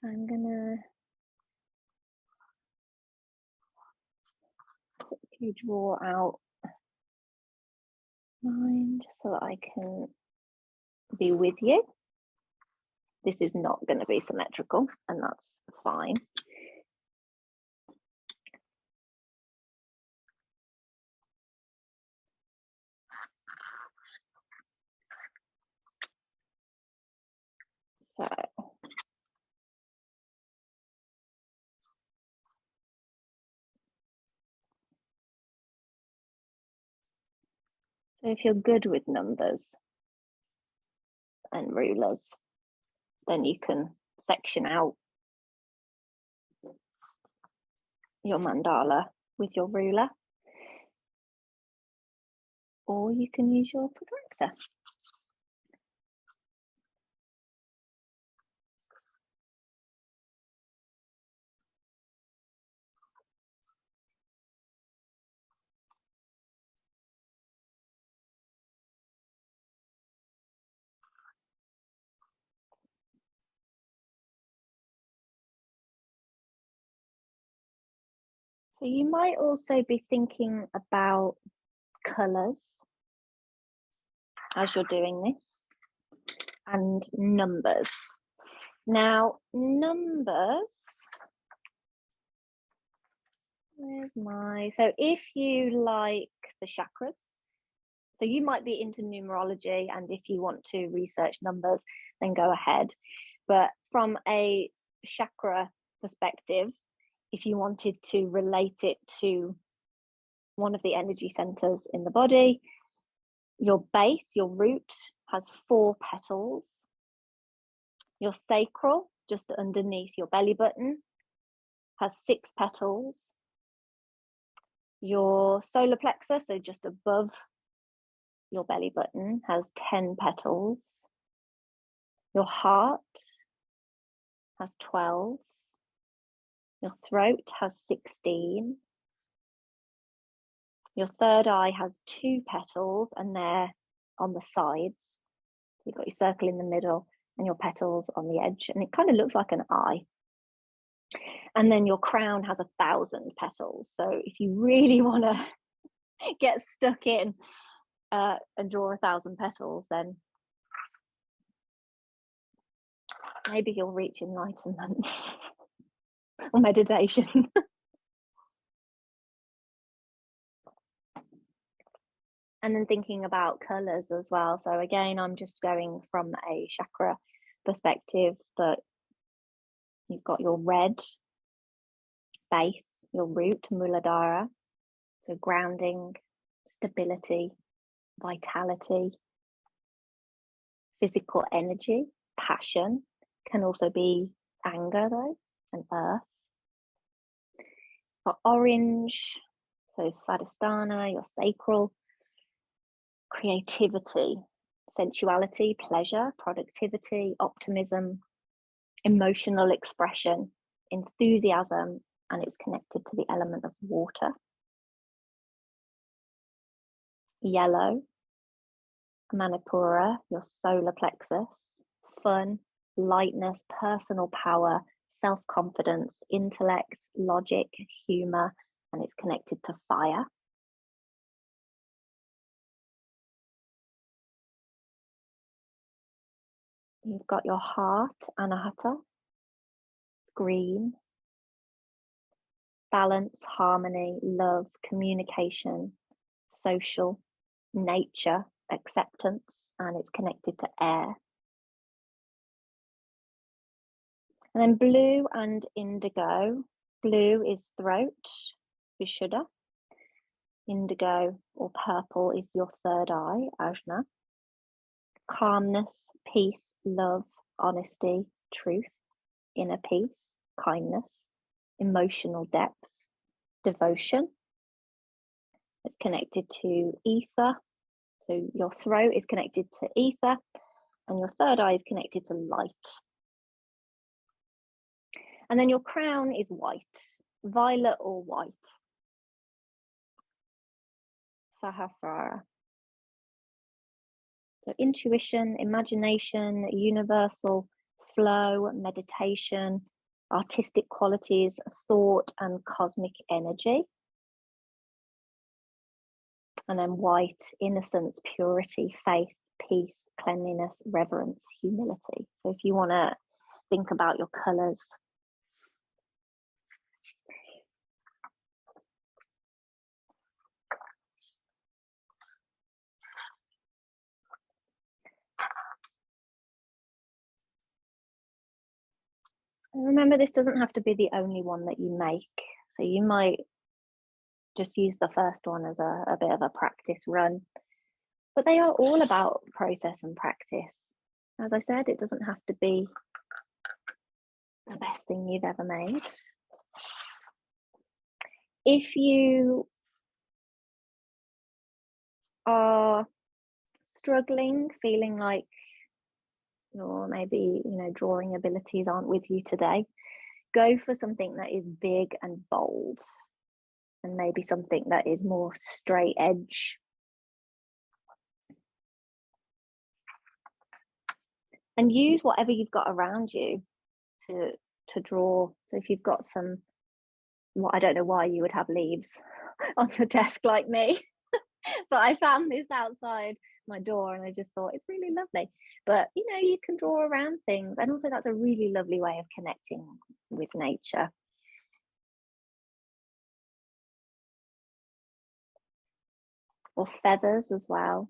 I'm gonna quickly draw out mine just so that I can be with you. This is not going to be symmetrical, and that's fine. So if you're good with numbers and rulers, then you can section out your mandala with your ruler, or you can use your protractor. So you might also be thinking about colours as you're doing this, and numbers. Now, numbers, so if you like the chakras, so you might be into numerology, and if you want to research numbers, then go ahead. But from a chakra perspective, if you wanted to relate it to one of the energy centers in the body, your base, your root, has 4 petals. Your sacral, just underneath your belly button, has 6 petals. Your solar plexus, so just above your belly button, has 10 petals. Your heart has 12. Your throat has 16. Your third eye has 2 petals, and they're on the sides. You've got your circle in the middle and your petals on the edge, and it kind of looks like an eye. And then your crown has 1,000 petals. So if you really want to get stuck in and draw 1,000 petals, then maybe you'll reach enlightenment or meditation. And then thinking about colors as well. So again, I'm just going from a chakra perspective, but you've got your red base, your root, Muladhara, so grounding, stability, vitality, physical energy, passion, can also be anger though, and earth. For orange, so Svadhisthana, your sacral, creativity, sensuality, pleasure, productivity, optimism, emotional expression, enthusiasm, and it's connected to the element of water. Yellow, Manipura, your solar plexus, fun, lightness, personal power, self-confidence, intellect, logic, humor, and it's connected to fire. You've got your heart, Anahata, green, balance, harmony, love, communication, social, nature, acceptance, and it's connected to air. And then blue and indigo. Blue is throat, Vishuddha. Indigo or purple is your third eye, Ajna. Calmness, peace, love, honesty, truth, inner peace, kindness, emotional depth, devotion. It's connected to ether. So your throat is connected to ether, and your third eye is connected to light. And then your crown is white, violet or white. Sahasrara. So intuition, imagination, universal flow, meditation, artistic qualities, thought, and cosmic energy. And then white, innocence, purity, faith, peace, cleanliness, reverence, humility. So if you want to think about your colours. Remember, this doesn't have to be the only one that you make. So you might just use the first one as a bit of a practice run. But they are all about process and practice. As I said, it doesn't have to be the best thing you've ever made. If you are struggling, feeling like or maybe drawing abilities aren't with you today, go for something that is big and bold, and maybe something that is more straight edge. And use whatever you've got around you to draw. So if you've got some, I don't know why you would have leaves on your desk like me, but I found this outside my door and I just thought it's really lovely. But you can draw around things, and also that's a really lovely way of connecting with nature. Or feathers as well.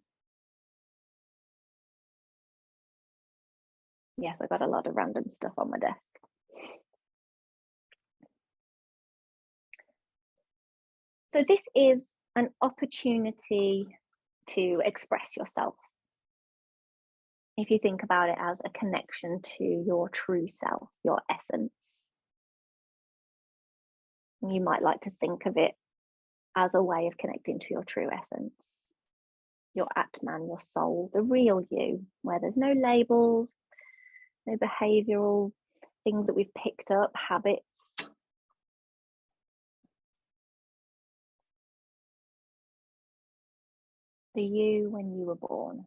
Yes, I got a lot of random stuff on my desk. So this is an opportunity to express yourself. If you think about it as a connection to your true self, your essence. You might like to think of it as a way of connecting to your true essence, your Atman, your soul, the real you, where there's no labels, no behavioral things that we've picked up, habits. The you when you were born.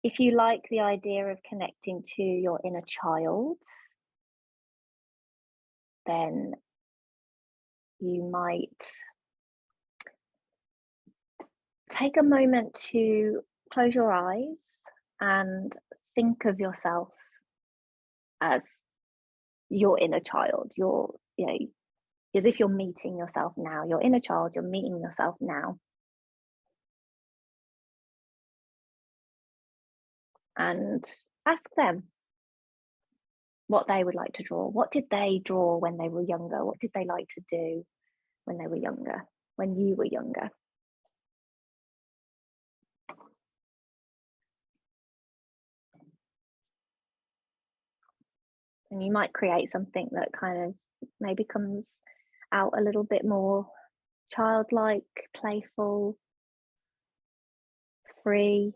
If you like the idea of connecting to your inner child, then you might take a moment to close your eyes and think of yourself as your inner child. As if you're meeting yourself now, your inner child, you're meeting yourself now. And ask them what they would like to draw. What did they draw when they were younger? What did they like to do when they were younger, when you were younger? And you might create something that kind of maybe comes out a little bit more childlike, playful, free.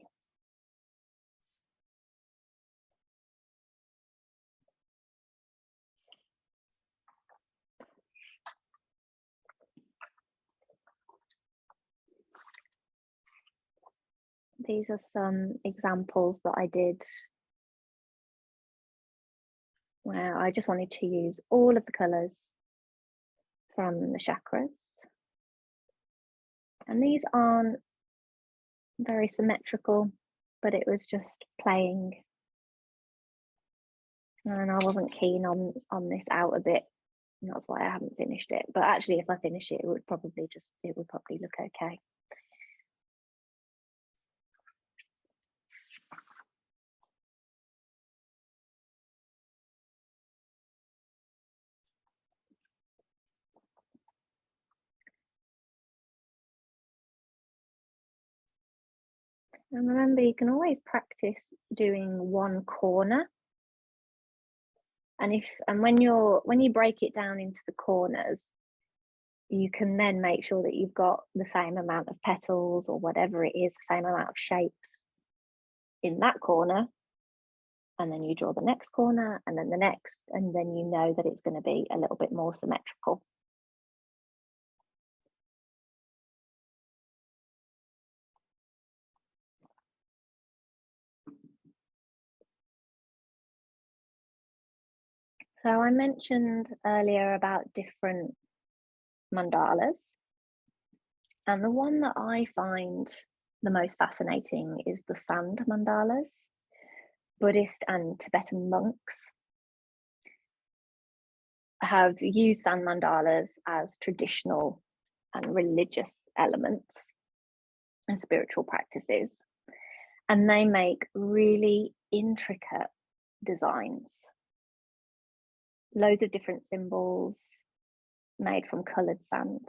These are some examples that I did where I just wanted to use all of the colours from the chakras. And these aren't very symmetrical, but it was just playing. And I wasn't keen on this out a bit, and that's why I haven't finished it. But actually, if I finish it, it would probably look okay. And remember, you can always practice doing one corner And when you break it down into the corners, you can then make sure that you've got the same amount of petals or whatever it is, the same amount of shapes in that corner. And then you draw the next corner and then the next, and then you know that it's going to be a little bit more symmetrical. So I mentioned earlier about different mandalas. And the one that I find the most fascinating is the sand mandalas. Buddhist and Tibetan monks have used sand mandalas as traditional and religious elements and spiritual practices. And they make really intricate designs. Loads of different symbols made from coloured sand.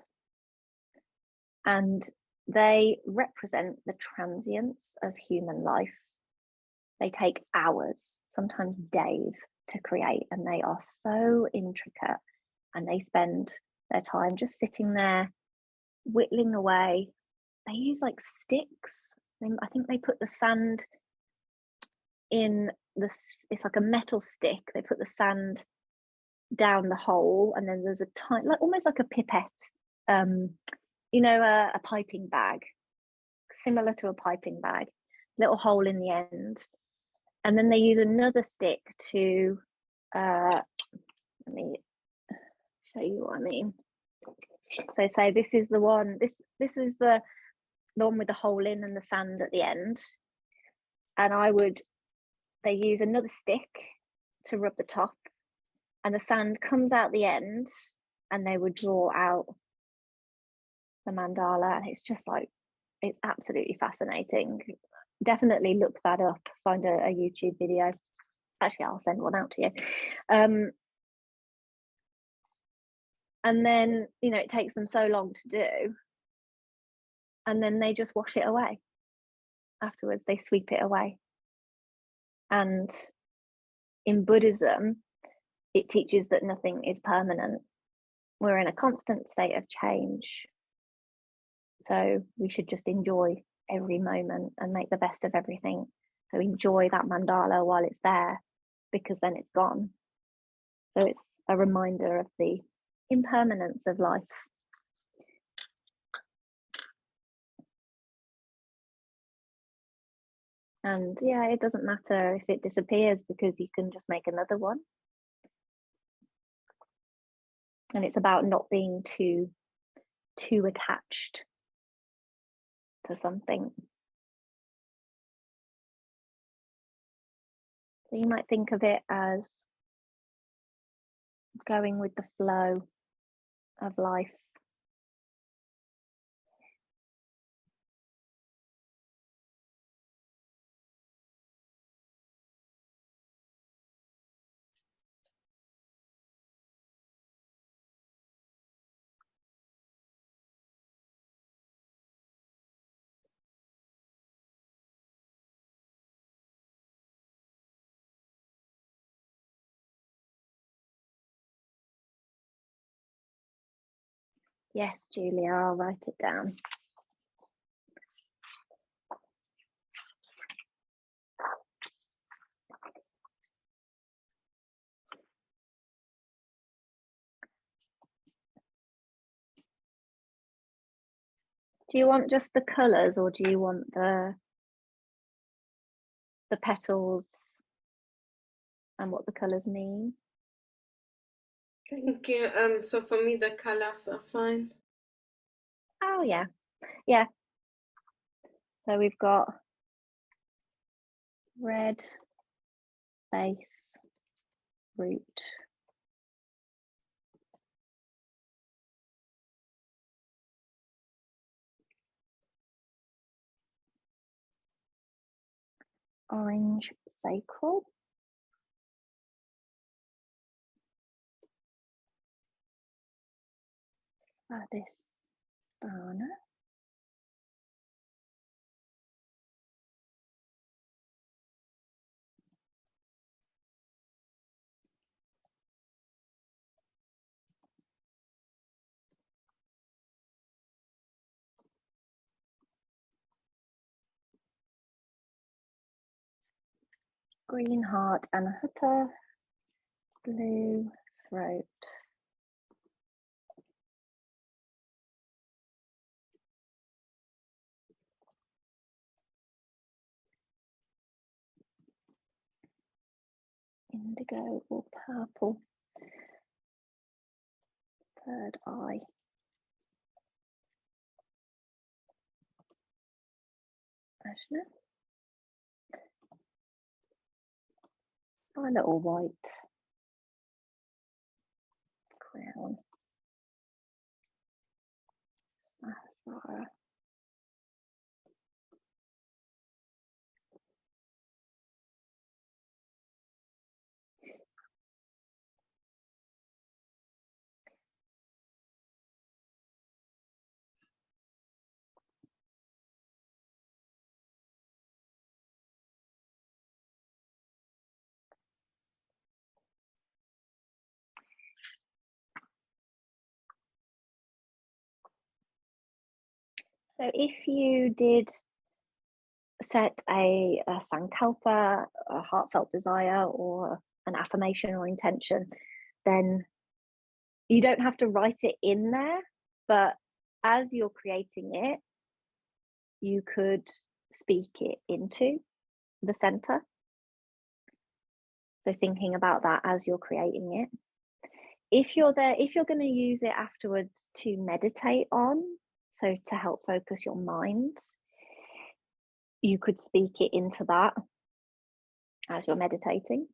And they represent the transience of human life. They take hours, sometimes days to create, and they are so intricate, and they spend their time just sitting there whittling away. They use like sticks. I think they put the sand in this, it's like a metal stick. They put the sand down the hole, and then there's a tiny, like almost like a pipette, you know, a piping bag, similar to a piping bag, little hole in the end. And then they use another stick to, let me show you what I mean. So say this is the one, this is the one with the hole in and the sand at the end. And they use another stick to rub the top, and the sand comes out the end, and they would draw out the mandala. And it's just like, it's absolutely fascinating. Definitely look that up, find a YouTube video. Actually, I'll send one out to you. And then, you know, it takes them so long to do, and then they just wash it away afterwards. They sweep it away. And in Buddhism, it teaches that nothing is permanent. We're in a constant state of change. So we should just enjoy every moment and make the best of everything. So enjoy that mandala while it's there, because then it's gone. So it's a reminder of the impermanence of life. And yeah, it doesn't matter if it disappears, because you can just make another one. And it's about not being too attached to something. So you might think of it as going with the flow of life. Yes, Julia, I'll write it down. Do you want just the colours, or do you want the petals and what the colours mean? Thank you. So for me, the colors are fine. Oh yeah, yeah. So we've got red base, root, orange sacral, Svadhisthana, Green heart anahata, blue throat. Indigo or purple. Third eye. Ajna. Violet or white. Crown. Sahasrara. So if you did set a sankalpa, a heartfelt desire, or an affirmation or intention, then you don't have to write it in there, but as you're creating it, you could speak it into the center. So thinking about that as you're creating it. If you're going to use it afterwards to meditate on, so to help focus your mind, you could speak it into that as you're meditating.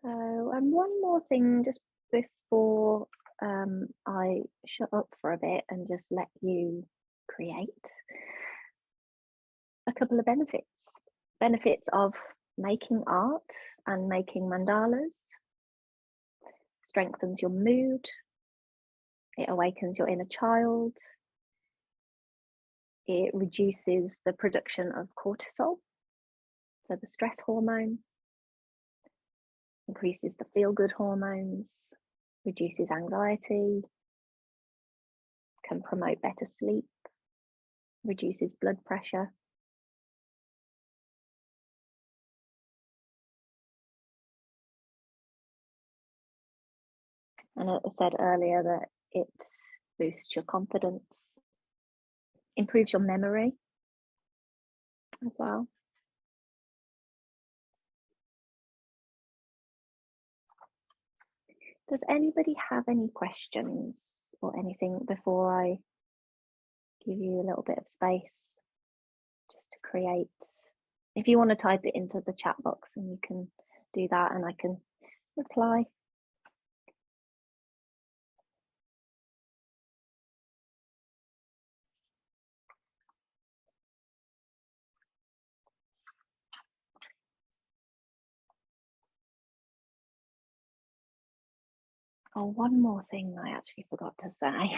So, and one more thing just before I shut up for a bit and just let you create. A couple of benefits. Benefits of making art and making mandalas. Strengthens your mood. It awakens your inner child. It reduces the production of cortisol, so the stress hormone. Increases the feel-good hormones, reduces anxiety, can promote better sleep, reduces blood pressure. And I said earlier that it boosts your confidence, improves your memory as well. Does anybody have any questions or anything before I give you a little bit of space just to create? If you want to type it into the chat box, and you can do that and I can reply. Oh, one more thing I actually forgot to say.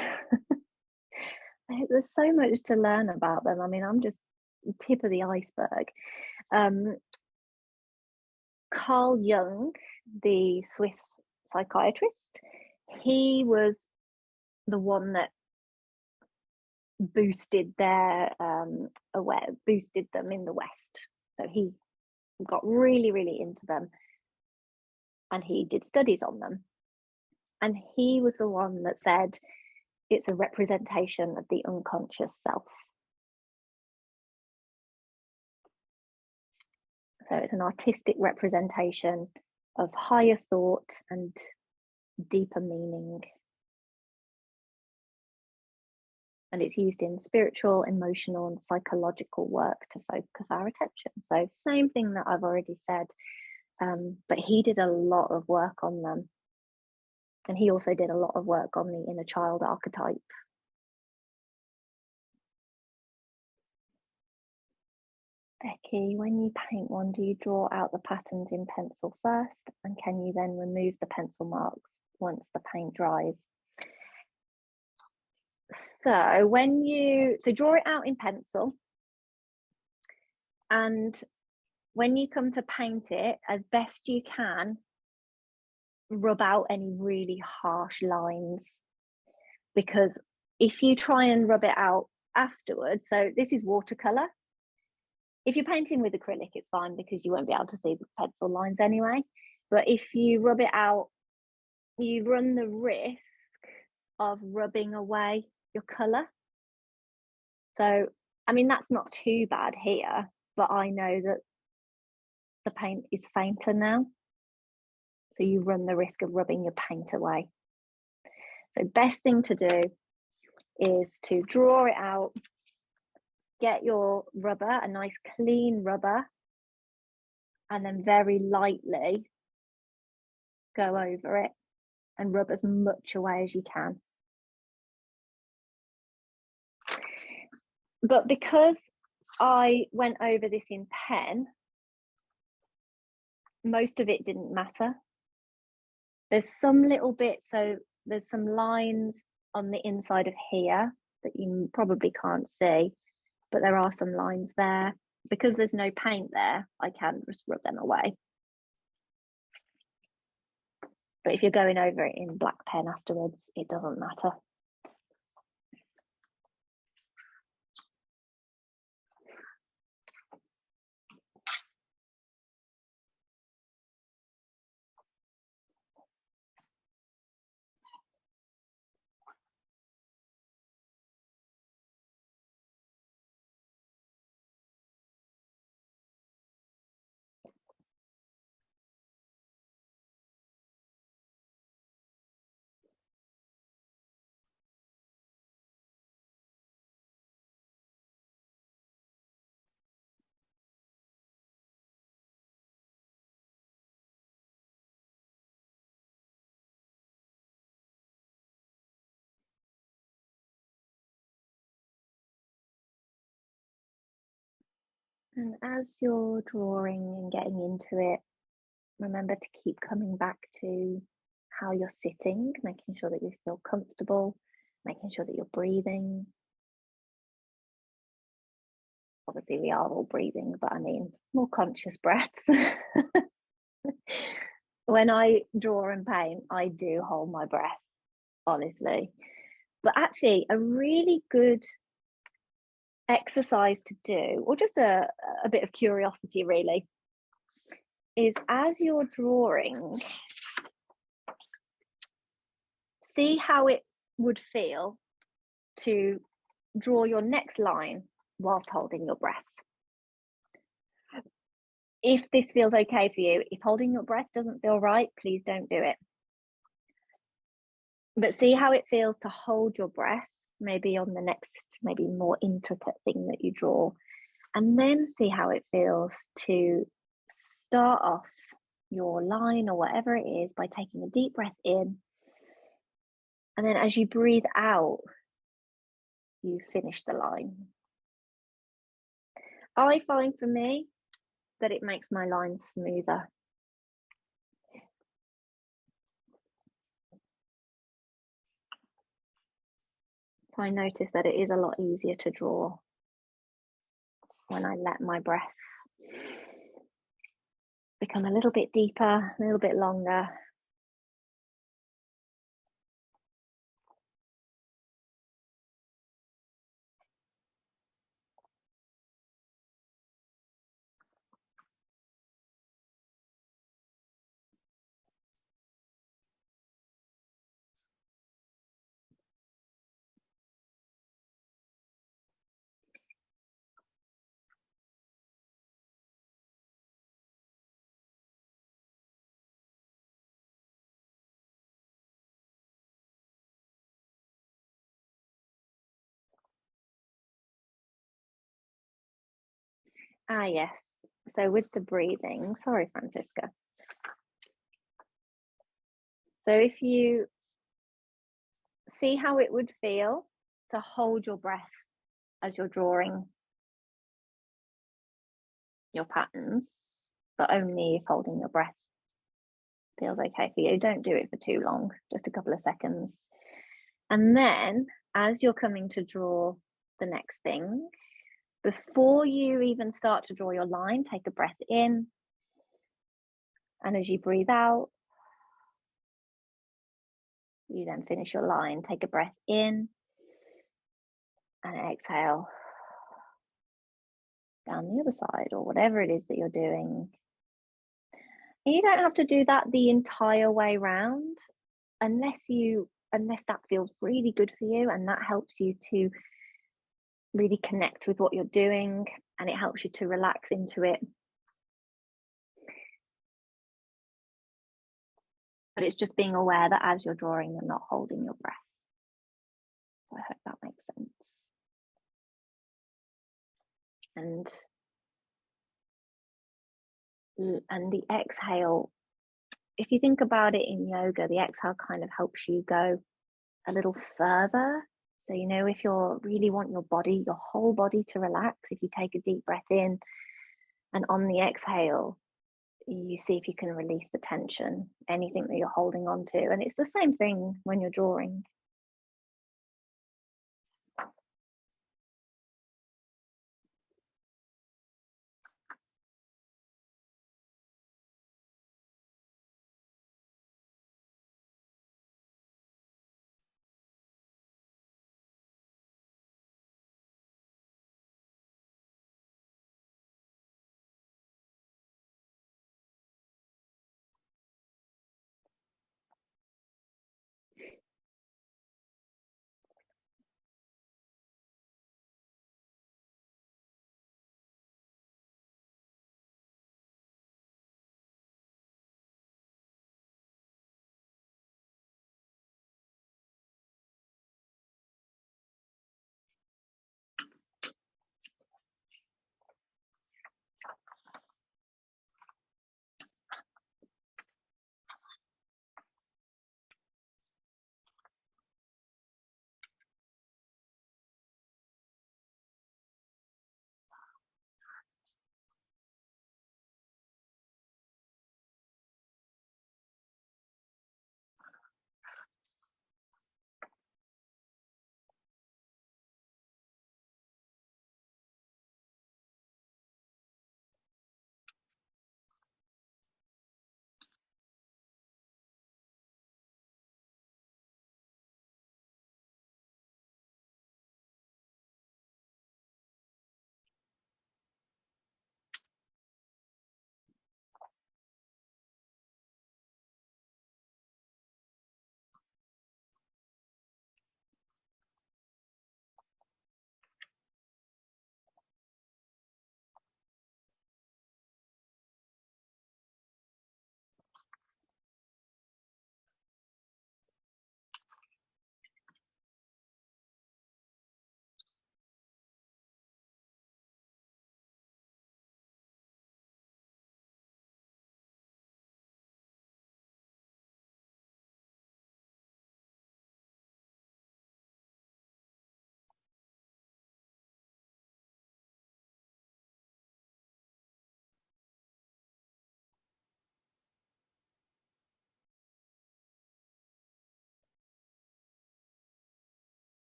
There's so much to learn about them. I mean, I'm just the tip of the iceberg. Carl Jung, the Swiss psychiatrist, he was the one that boosted boosted them in the West. So he got really, really into them, and he did studies on them. And he was the one that said it's a representation of the unconscious self. So it's an artistic representation of higher thought and deeper meaning. And it's used in spiritual, emotional, and psychological work to focus our attention. So same thing that I've already said, but he did a lot of work on them. And he also did a lot of work on the inner child archetype. Becky, when you paint one, do you draw out the patterns in pencil first? And can you then remove the pencil marks once the paint dries? So when you, draw it out in pencil. And when you come to paint it, as best you can, rub out any really harsh lines. Because if you try and rub it out afterwards, so this is watercolour. If you're painting with acrylic, it's fine because you won't be able to see the pencil lines anyway. But if you rub it out, you run the risk of rubbing away your colour. So, I mean, that's not too bad here, but I know that the paint is fainter now. So you run the risk of rubbing your paint away. So best thing to do is to draw it out, get your rubber, a nice clean rubber, and then very lightly go over it and rub as much away as you can. But because I went over this in pen, most of it didn't matter. There's some little bits, so there's some lines on the inside of here that you probably can't see, but there are some lines there. Because there's no paint there, I can just rub them away. But if you're going over it in black pen afterwards, it doesn't matter. And as you're drawing and getting into it, remember to keep coming back to how you're sitting, making sure that you feel comfortable, making sure that you're breathing. Obviously, we are all breathing, but I mean, more conscious breaths. When I draw and paint, I do hold my breath, honestly. But actually, a really good exercise to do, or just a bit of curiosity really, is as you're drawing, see how it would feel to draw your next line whilst holding your breath. If this feels okay for you, if holding your breath doesn't feel right, please don't do it. But see how it feels to hold your breath, maybe on the next, maybe more intricate thing that you draw. And then see how it feels to start off your line or whatever it is by taking a deep breath in. And then as you breathe out, you finish the line. I find for me that it makes my lines smoother. So I notice that it is a lot easier to draw when I let my breath become a little bit deeper, a little bit longer. Ah, yes. So with the breathing, sorry, Francisca. So if you see how it would feel to hold your breath as you're drawing your patterns, but only if holding your breath feels okay for you. Don't do it for too long, just a couple of seconds. And then as you're coming to draw the next thing, before you even start to draw your line, take a breath in. And as you breathe out, you then finish your line. Take a breath in and exhale down the other side, or whatever it is that you're doing. And you don't have to do that the entire way round unless that feels really good for you and that helps you to really connect with what you're doing and it helps you to relax into it. But it's just being aware that as you're drawing, you're not holding your breath. So I hope that makes sense. And the exhale, if you think about it in yoga, the exhale kind of helps you go a little further. So, you know, if you really want your whole body to relax, if you take a deep breath in and on the exhale, you see if you can release the tension, anything that you're holding on to. And it's the same thing when you're drawing.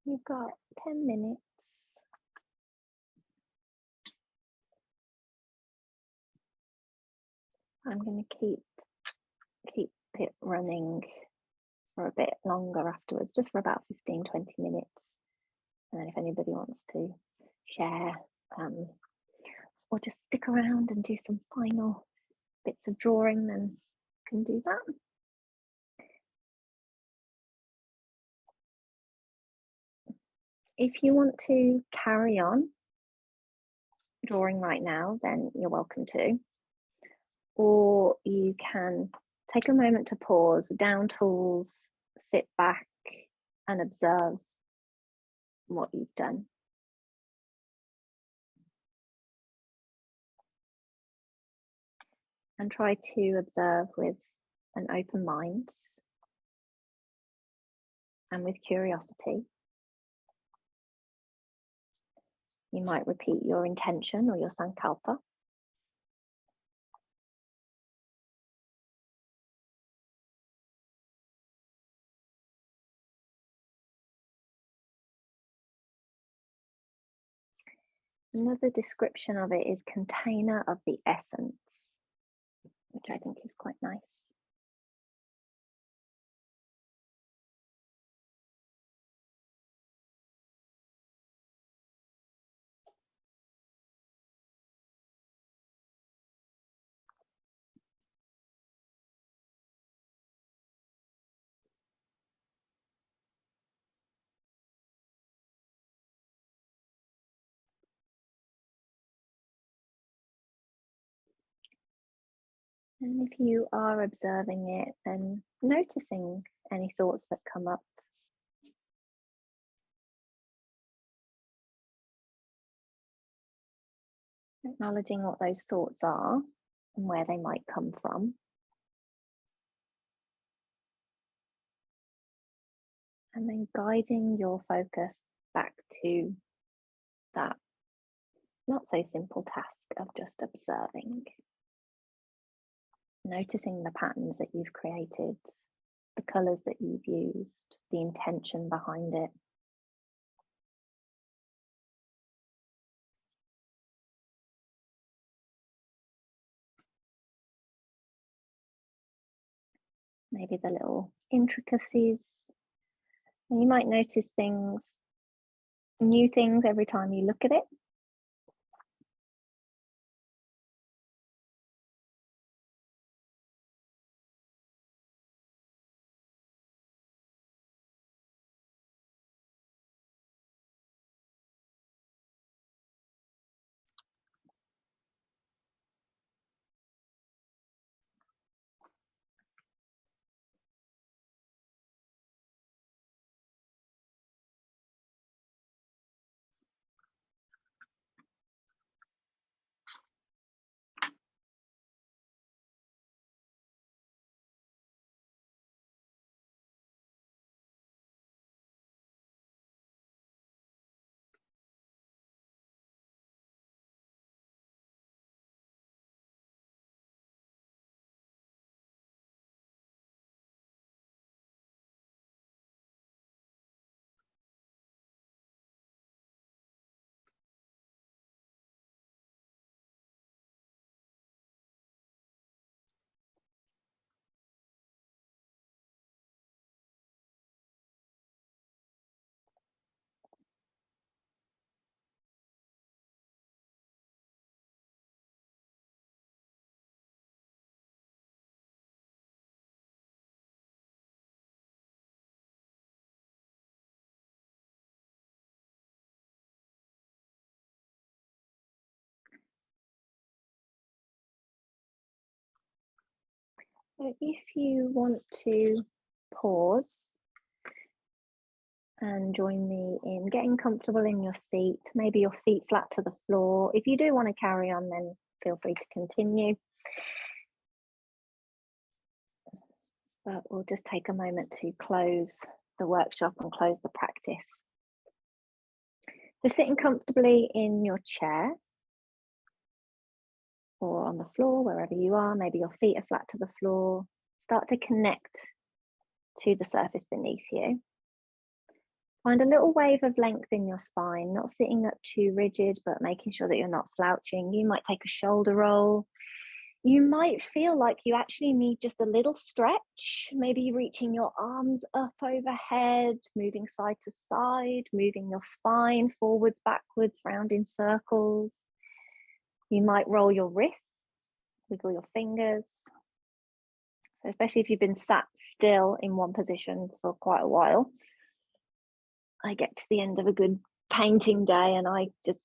You've got 10 minutes. I'm going to keep it running for a bit longer afterwards, just for about 15-20 minutes. And then if anybody wants to share or just stick around and do some final bits of drawing, then can do that. If you want to carry on drawing right now, then you're welcome to. Or you can take a moment to pause, down tools, sit back and observe what you've done. And try to observe with an open mind and with curiosity. You might repeat your intention or your sankalpa. Another description of it is container of the essence, which I think is quite nice. And if you are observing it, then noticing any thoughts that come up. Acknowledging what those thoughts are and where they might come from. And then guiding your focus back to that not so simple task of just observing. Noticing the patterns that you've created, the colours that you've used, the intention behind it. Maybe the little intricacies. And you might notice things, new things every time you look at it. So if you want to pause and join me in getting comfortable in your seat, maybe your feet flat to the floor. If you do want to carry on, then feel free to continue. But we'll just take a moment to close the workshop and close the practice. So sitting comfortably in your chair or on the floor, wherever you are, maybe your feet are flat to the floor. Start to connect to the surface beneath you. Find a little wave of length in your spine, not sitting up too rigid, but making sure that you're not slouching. You might take a shoulder roll. You might feel like you actually need just a little stretch, maybe reaching your arms up overhead, moving side to side, moving your spine forwards, backwards, round in circles. You might roll your wrists, wiggle your fingers. So especially if you've been sat still in one position for quite a while. I get to the end of a good painting day and I just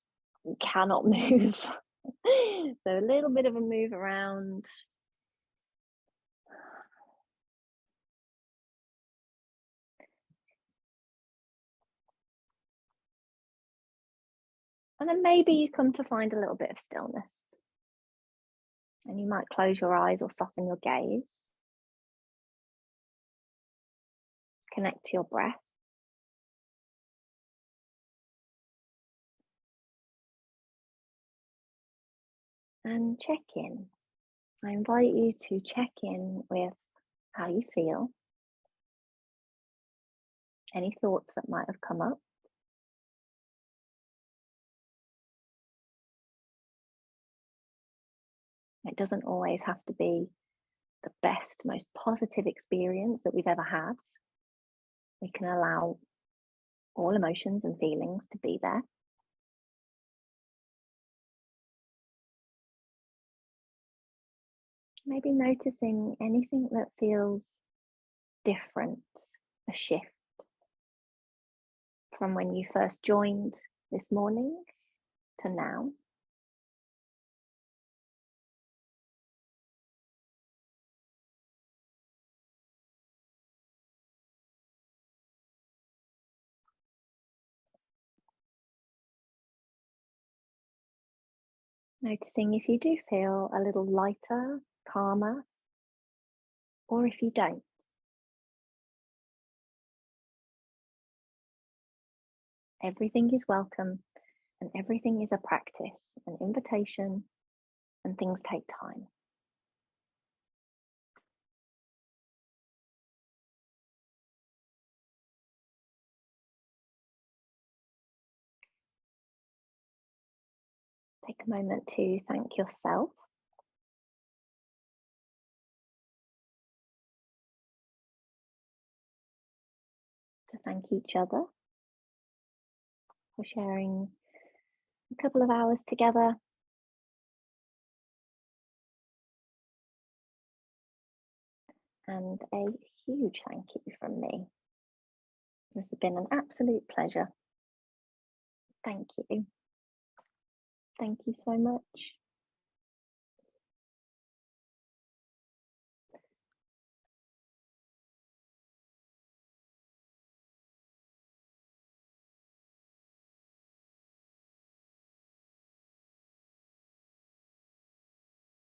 cannot move. So a little bit of a move around. And then maybe you come to find a little bit of stillness. And you might close your eyes or soften your gaze. Connect to your breath. And check in. I invite you to check in with how you feel. Any thoughts that might have come up. It doesn't always have to be the best, most positive experience that we've ever had. We can allow all emotions and feelings to be there. Maybe noticing anything that feels different, a shift from when you first joined this morning to now. Noticing if you do feel a little lighter, calmer, or if you don't. Everything is welcome and everything is a practice, an invitation, and things take time. Take a moment to thank yourself. To thank each other for sharing a couple of hours together. And a huge thank you from me. This has been an absolute pleasure. Thank you. Thank you so much.